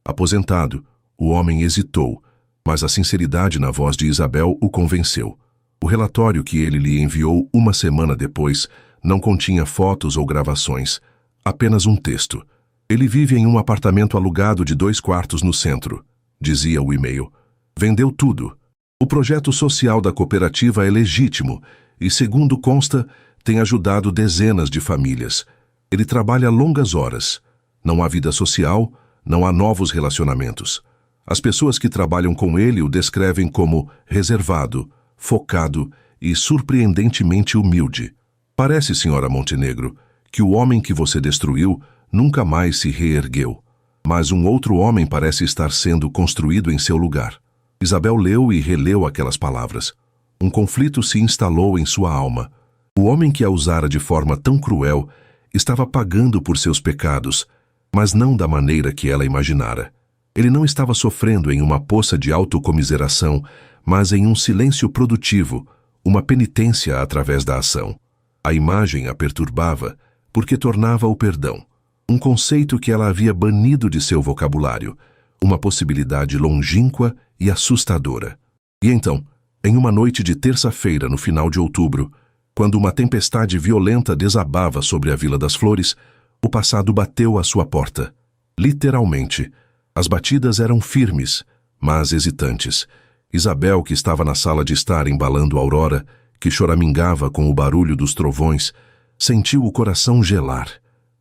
Aposentado, o homem hesitou, mas a sinceridade na voz de Isabel o convenceu. O relatório que ele lhe enviou 1 semana depois não continha fotos ou gravações, apenas um texto. Ele vive em um apartamento alugado de 2 quartos no centro, dizia o e-mail. Vendeu tudo. O projeto social da cooperativa é legítimo e, segundo consta, tem ajudado dezenas de famílias. Ele trabalha longas horas. Não há vida social, não há novos relacionamentos. As pessoas que trabalham com ele o descrevem como reservado, focado e surpreendentemente humilde. Parece, senhora Montenegro, que o homem que você destruiu nunca mais se reergueu. Mas um outro homem parece estar sendo construído em seu lugar. Isabel leu e releu aquelas palavras. Um conflito se instalou em sua alma. O homem que a usara de forma tão cruel estava pagando por seus pecados, mas não da maneira que ela imaginara. Ele não estava sofrendo em uma poça de autocomiseração, mas em um silêncio produtivo, uma penitência através da ação. A imagem a perturbava, porque tornava o perdão um conceito que ela havia banido de seu vocabulário, uma possibilidade longínqua e assustadora. E então, em uma noite de terça-feira no final de outubro, quando uma tempestade violenta desabava sobre a Vila das Flores, o passado bateu à sua porta. Literalmente. As batidas eram firmes, mas hesitantes. Isabel, que estava na sala de estar embalando Aurora, que choramingava com o barulho dos trovões, sentiu o coração gelar.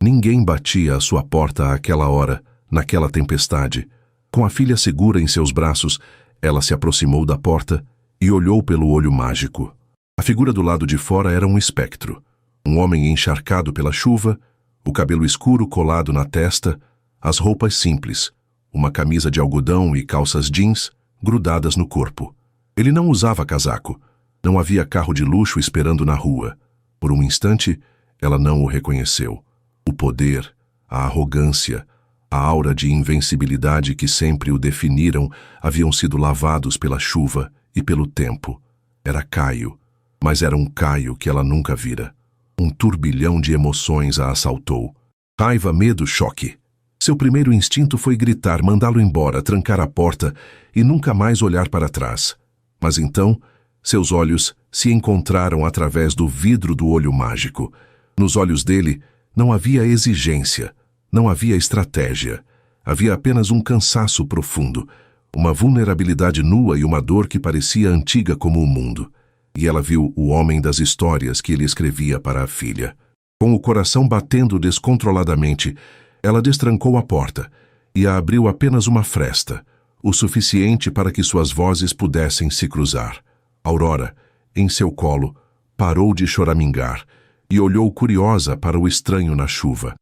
Ninguém batia à sua porta àquela hora, naquela tempestade. Com a filha segura em seus braços, ela se aproximou da porta e olhou pelo olho mágico. A figura do lado de fora era um espectro. Um homem encharcado pela chuva, o cabelo escuro colado na testa, as roupas simples, uma camisa de algodão e calças jeans grudadas no corpo. Ele não usava casaco. Não havia carro de luxo esperando na rua. Por um instante, ela não o reconheceu. O poder, a arrogância, a aura de invencibilidade que sempre o definiram haviam sido lavados pela chuva e pelo tempo. Era Caio. Mas era um Caio que ela nunca vira. Um turbilhão de emoções a assaltou. Raiva, medo, choque. Seu primeiro instinto foi gritar, mandá-lo embora, trancar a porta e nunca mais olhar para trás. Mas então, seus olhos se encontraram através do vidro do olho mágico. Nos olhos dele não havia exigência, não havia estratégia. Havia apenas um cansaço profundo, uma vulnerabilidade nua e uma dor que parecia antiga como o mundo. E ela viu o homem das histórias que ele escrevia para a filha. Com o coração batendo descontroladamente, ela destrancou a porta e a abriu apenas uma fresta, o suficiente para que suas vozes pudessem se cruzar. Aurora, em seu colo, parou de choramingar e olhou curiosa para o estranho na chuva.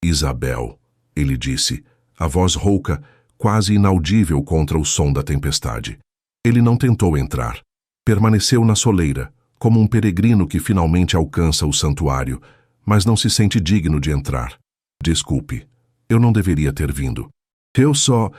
Isabel, ele disse, a voz rouca, quase inaudível contra o som da tempestade. Ele não tentou entrar. Permaneceu na soleira, como um peregrino que finalmente alcança o santuário, mas não se sente digno de entrar. Desculpe, eu não deveria ter vindo. Eu só...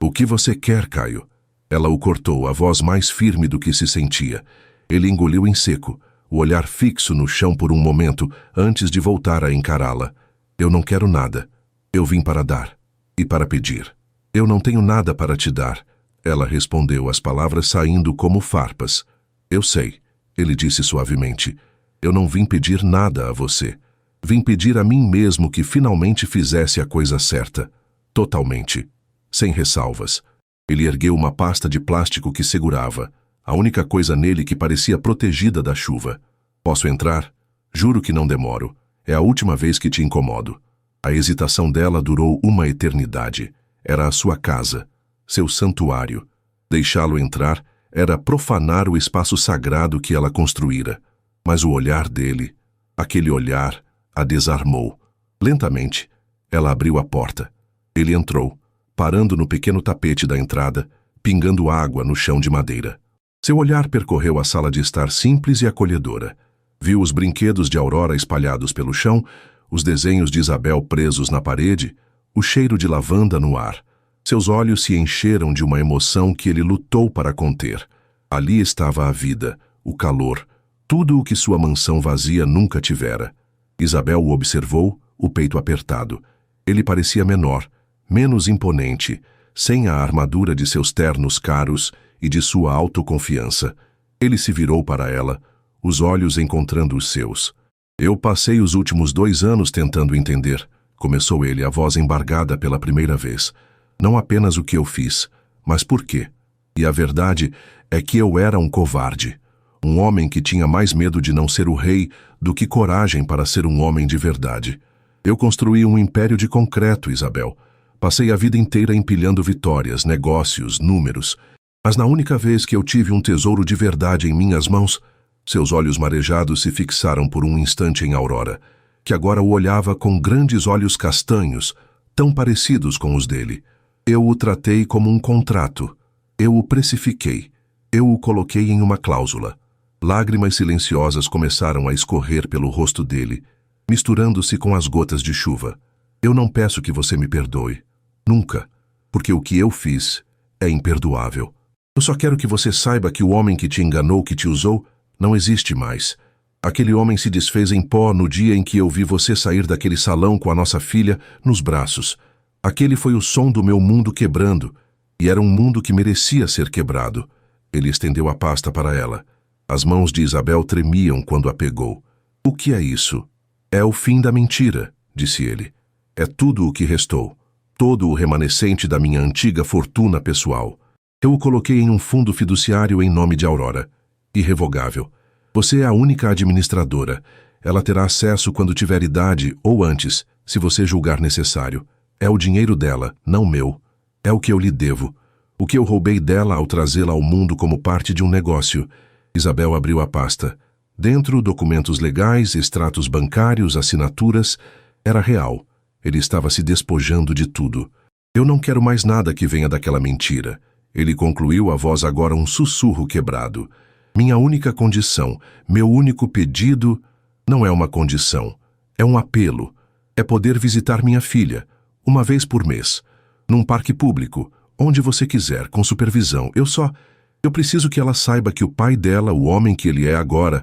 O que você quer, Caio? Ela o cortou, a voz mais firme do que se sentia. Ele engoliu em seco, o olhar fixo no chão por um momento, antes de voltar a encará-la. Eu não quero nada. Eu vim para dar. E para pedir. Eu não tenho nada para te dar. Ela respondeu, as palavras saindo como farpas. Eu sei, ele disse suavemente. Eu não vim pedir nada a você. Vim pedir a mim mesmo que finalmente fizesse a coisa certa. Totalmente. Sem ressalvas. Ele ergueu uma pasta de plástico que segurava, a única coisa nele que parecia protegida da chuva. Posso entrar? Juro que não demoro. É a última vez que te incomodo. A hesitação dela durou uma eternidade. Era a sua casa, seu santuário. Deixá-lo entrar era profanar o espaço sagrado que ela construíra. Mas o olhar dele, aquele olhar, a desarmou. Lentamente, ela abriu a porta. Ele entrou, parando no pequeno tapete da entrada, pingando água no chão de madeira. Seu olhar percorreu a sala de estar simples e acolhedora. Viu os brinquedos de Aurora espalhados pelo chão, os desenhos de Isabel presos na parede, o cheiro de lavanda no ar. Seus olhos se encheram de uma emoção que ele lutou para conter. Ali estava a vida, o calor, tudo o que sua mansão vazia nunca tivera. Isabel o observou, o peito apertado. Ele parecia menor, menos imponente, sem a armadura de seus ternos caros e de sua autoconfiança. Ele se virou para ela, os olhos encontrando os seus. Eu passei os últimos 2 anos tentando entender, começou ele, a voz embargada pela primeira vez. Não apenas o que eu fiz, mas por quê. E a verdade é que eu era um covarde. Um homem que tinha mais medo de não ser o rei do que coragem para ser um homem de verdade. Eu construí um império de concreto, Isabel. Passei a vida inteira empilhando vitórias, negócios, números. Mas na única vez que eu tive um tesouro de verdade em minhas mãos, seus olhos marejados se fixaram por um instante em Aurora, que agora o olhava com grandes olhos castanhos, tão parecidos com os dele. Eu o tratei como um contrato. Eu o precifiquei. Eu o coloquei em uma cláusula. Lágrimas silenciosas começaram a escorrer pelo rosto dele, misturando-se com as gotas de chuva. Eu não peço que você me perdoe. Nunca. Porque o que eu fiz é imperdoável. Eu só quero que você saiba que o homem que te enganou, que te usou, não existe mais. Aquele homem se desfez em pó no dia em que eu vi você sair daquele salão com a nossa filha nos braços. Aquele foi o som do meu mundo quebrando, e era um mundo que merecia ser quebrado. Ele estendeu a pasta para ela. As mãos de Isabel tremiam quando a pegou. O que é isso? É o fim da mentira, disse ele. É tudo o que restou. Todo o remanescente da minha antiga fortuna pessoal. Eu o coloquei em um fundo fiduciário em nome de Aurora. Irrevogável. Você é a única administradora. Ela terá acesso quando tiver idade ou antes, se você julgar necessário. É o dinheiro dela, não meu. É o que eu lhe devo. O que eu roubei dela ao trazê-la ao mundo como parte de um negócio. Isabel abriu a pasta. Dentro, documentos legais, extratos bancários, assinaturas. Era real. Ele estava se despojando de tudo. Eu não quero mais nada que venha daquela mentira. Ele concluiu, a voz agora um sussurro quebrado. Minha única condição, meu único pedido, não é uma condição. É um apelo. É poder visitar minha filha, uma vez por mês, num parque público, onde você quiser, com supervisão. Eu preciso que ela saiba que o pai dela, o homem que ele é agora,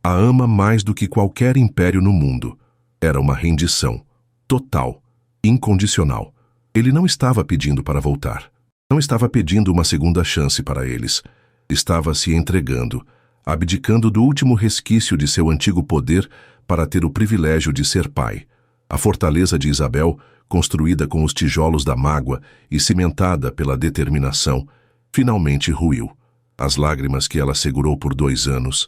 A ama mais do que qualquer império no mundo. Era uma rendição. Total. Incondicional. Ele não estava pedindo para voltar. Não estava pedindo uma segunda chance para eles. Estava se entregando, abdicando do último resquício de seu antigo poder para ter o privilégio de ser pai. A fortaleza de Isabel, construída com os tijolos da mágoa e cimentada pela determinação, finalmente ruiu. As lágrimas que ela segurou por 2 anos,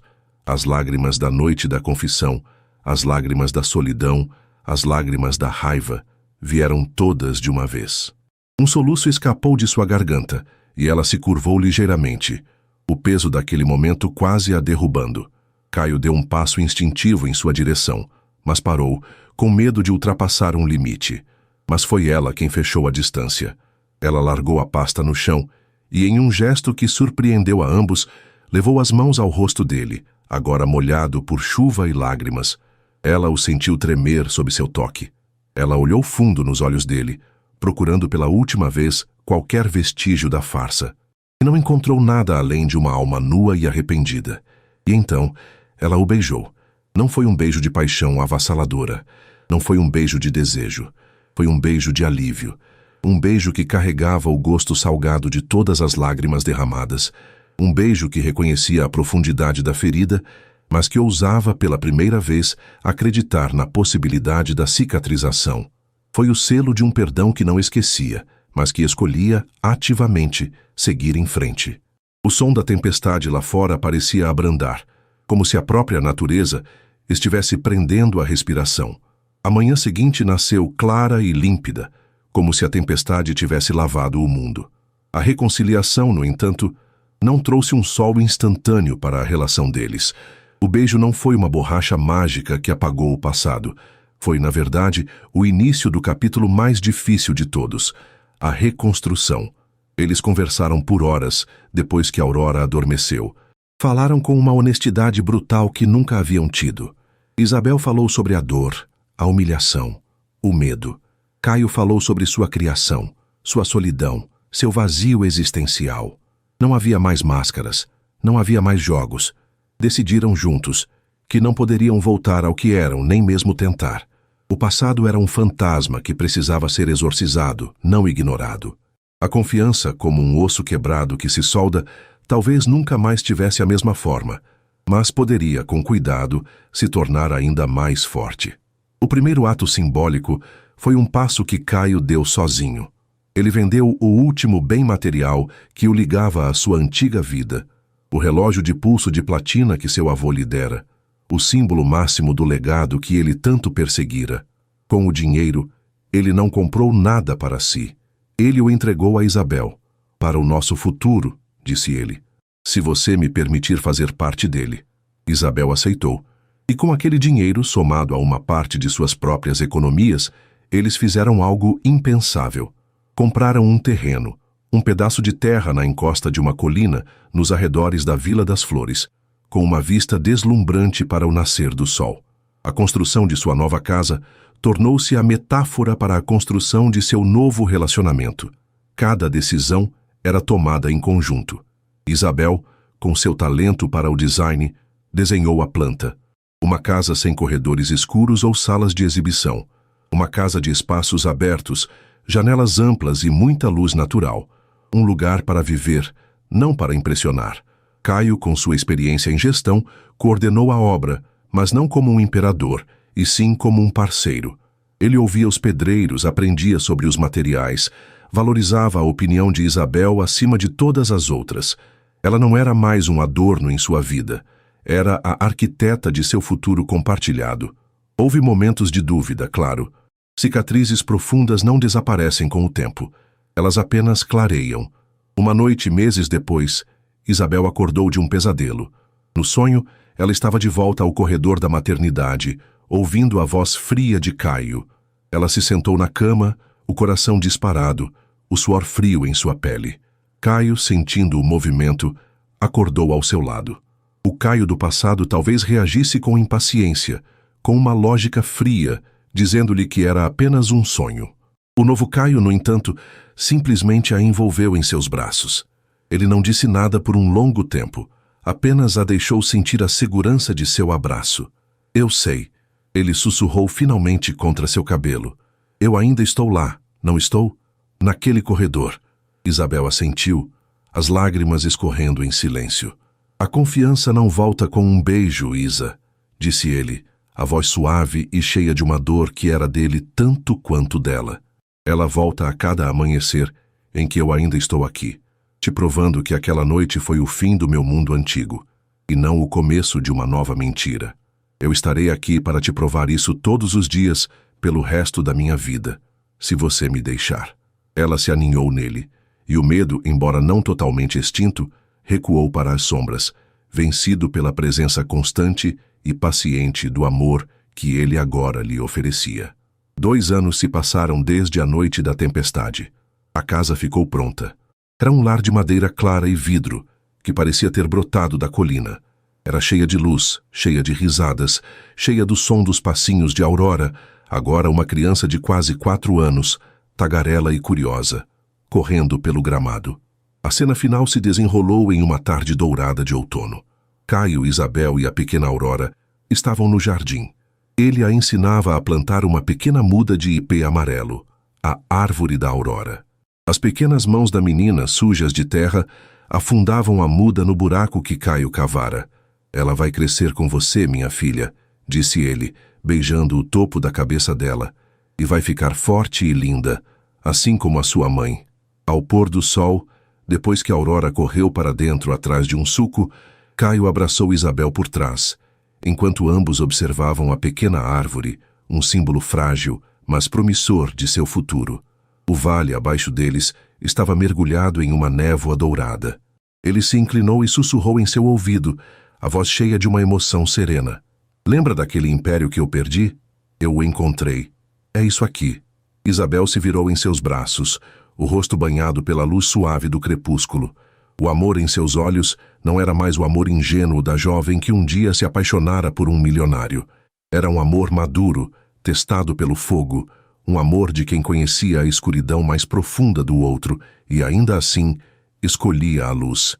as lágrimas da noite da confissão, as lágrimas da solidão, as lágrimas da raiva, vieram todas de uma vez. Um soluço escapou de sua garganta e ela se curvou ligeiramente, o peso daquele momento quase a derrubando. Caio deu um passo instintivo em sua direção, mas parou, com medo de ultrapassar um limite. Mas foi ela quem fechou a distância. Ela largou a pasta no chão e, em um gesto que surpreendeu a ambos, levou as mãos ao rosto dele, agora molhado por chuva e lágrimas. Ela o sentiu tremer sob seu toque. Ela olhou fundo nos olhos dele, procurando pela última vez qualquer vestígio da farsa. E não encontrou nada além de uma alma nua e arrependida. E então, ela o beijou. Não foi um beijo de paixão avassaladora. Não foi um beijo de desejo. Foi um beijo de alívio. Um beijo que carregava o gosto salgado de todas as lágrimas derramadas. Um beijo que reconhecia a profundidade da ferida, mas que ousava pela primeira vez acreditar na possibilidade da cicatrização. Foi o selo de um perdão que não esquecia, mas que escolhia, ativamente, seguir em frente. O som da tempestade lá fora parecia abrandar, como se a própria natureza estivesse prendendo a respiração. A manhã seguinte nasceu clara e límpida, como se a tempestade tivesse lavado o mundo. A reconciliação, no entanto, não trouxe um sol instantâneo para a relação deles. O beijo não foi uma borracha mágica que apagou o passado. Foi, na verdade, o início do capítulo mais difícil de todos, a reconstrução. Eles conversaram por horas, depois que Aurora adormeceu. Falaram com uma honestidade brutal que nunca haviam tido. Isabel falou sobre a dor, a humilhação, o medo. Caio falou sobre sua criação, sua solidão, seu vazio existencial. Não havia mais máscaras, não havia mais jogos. Decidiram juntos que não poderiam voltar ao que eram, nem mesmo tentar. O passado era um fantasma que precisava ser exorcizado, não ignorado. A confiança, como um osso quebrado que se solda, talvez nunca mais tivesse a mesma forma, mas poderia, com cuidado, se tornar ainda mais forte. O primeiro ato simbólico foi um passo que Caio deu sozinho. Ele vendeu o último bem material que o ligava à sua antiga vida, o relógio de pulso de platina que seu avô lhe dera, o símbolo máximo do legado que ele tanto perseguira. Com o dinheiro, ele não comprou nada para si. Ele o entregou a Isabel. Para o nosso futuro, disse ele, se você me permitir fazer parte dele. Isabel aceitou. E com aquele dinheiro, somado a uma parte de suas próprias economias, eles fizeram algo impensável. Compraram um terreno, um pedaço de terra na encosta de uma colina, nos arredores da Vila das Flores, com uma vista deslumbrante para o nascer do sol. A construção de sua nova casa tornou-se a metáfora para a construção de seu novo relacionamento. Cada decisão era tomada em conjunto. Isabel, com seu talento para o design, desenhou a planta. Uma casa sem corredores escuros ou salas de exibição. Uma casa de espaços abertos, janelas amplas e muita luz natural. Um lugar para viver, não para impressionar. Caio, com sua experiência em gestão, coordenou a obra, mas não como um imperador, e sim como um parceiro. Ele ouvia os pedreiros, aprendia sobre os materiais, valorizava a opinião de Isabel acima de todas as outras. Ela não era mais um adorno em sua vida. Era a arquiteta de seu futuro compartilhado. Houve momentos de dúvida, claro. Cicatrizes profundas não desaparecem com o tempo. Elas apenas clareiam. Uma noite, meses depois, Isabel acordou de um pesadelo. No sonho, ela estava de volta ao corredor da maternidade, ouvindo a voz fria de Caio. Ela se sentou na cama, o coração disparado, o suor frio em sua pele. Caio, sentindo o movimento, acordou ao seu lado. O Caio do passado talvez reagisse com impaciência, com uma lógica fria, dizendo-lhe que era apenas um sonho. O novo Caio, no entanto, simplesmente a envolveu em seus braços. Ele não disse nada por um longo tempo, Apenas a deixou sentir a segurança de seu abraço. Eu sei. Ele sussurrou finalmente contra seu cabelo. Eu ainda estou lá, não estou? Naquele corredor. Isabel assentiu, as lágrimas escorrendo em silêncio. A confiança não volta com um beijo, Isa, disse ele, a voz suave e cheia de uma dor que era dele tanto quanto dela. Ela volta a cada amanhecer em que eu ainda estou aqui, te provando que aquela noite foi o fim do meu mundo antigo, e não o começo de uma nova mentira. Eu estarei aqui para te provar isso todos os dias, pelo resto da minha vida, se você me deixar. Ela se aninhou nele, e o medo, embora não totalmente extinto, recuou para as sombras, vencido pela presença constante e paciente do amor que ele agora lhe oferecia. 2 anos se passaram desde a noite da tempestade. A casa ficou pronta. Era um lar de madeira clara e vidro, que parecia ter brotado da colina. Era cheia de luz, cheia de risadas, cheia do som dos passinhos de Aurora, agora uma criança de quase 4 anos, tagarela e curiosa, correndo pelo gramado. A cena final se desenrolou em uma tarde dourada de outono. Caio, Isabel e a pequena Aurora estavam no jardim. Ele a ensinava a plantar uma pequena muda de ipê amarelo, a árvore da Aurora. As pequenas mãos da menina, sujas de terra, afundavam a muda no buraco que Caio cavara. Ela vai crescer com você, minha filha, disse ele, beijando o topo da cabeça dela, e vai ficar forte e linda, assim como a sua mãe. Ao pôr do sol, depois que Aurora correu para dentro atrás de um suco, Caio abraçou Isabel por trás, enquanto ambos observavam a pequena árvore, um símbolo frágil, mas promissor de seu futuro. O vale abaixo deles estava mergulhado em uma névoa dourada. Ele se inclinou e sussurrou em seu ouvido, a voz cheia de uma emoção serena. Lembra daquele império que eu perdi? Eu o encontrei. É isso aqui. Isabel se virou em seus braços, o rosto banhado pela luz suave do crepúsculo. O amor em seus olhos não era mais o amor ingênuo da jovem que um dia se apaixonara por um milionário. Era um amor maduro, testado pelo fogo, um amor de quem conhecia a escuridão mais profunda do outro e, ainda assim, escolhia a luz.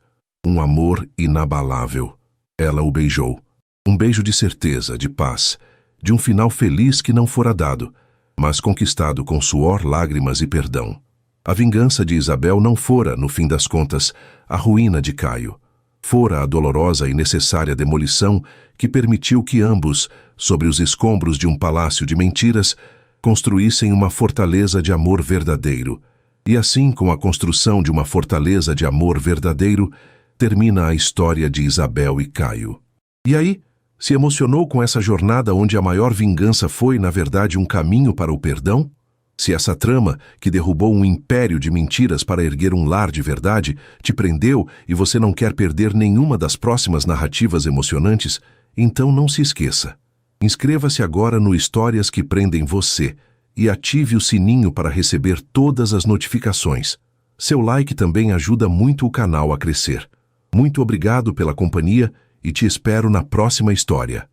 Um amor inabalável. Ela o beijou. Um beijo de certeza, de paz, de um final feliz que não fora dado, mas conquistado com suor, lágrimas e perdão. A vingança de Isabel não fora, no fim das contas, a ruína de Caio. Fora a dolorosa e necessária demolição que permitiu que ambos, sobre os escombros de um palácio de mentiras, construíssem uma fortaleza de amor verdadeiro. E assim, com a construção de uma fortaleza de amor verdadeiro, termina a história de Isabel e Caio. E aí, se emocionou com essa jornada onde a maior vingança foi, na verdade, um caminho para o perdão? Se essa trama, que derrubou um império de mentiras para erguer um lar de verdade, te prendeu e você não quer perder nenhuma das próximas narrativas emocionantes, então não se esqueça. Inscreva-se agora no Histórias que Prendem Você e ative o sininho para receber todas as notificações. Seu like também ajuda muito o canal a crescer. Muito obrigado pela companhia e te espero na próxima história.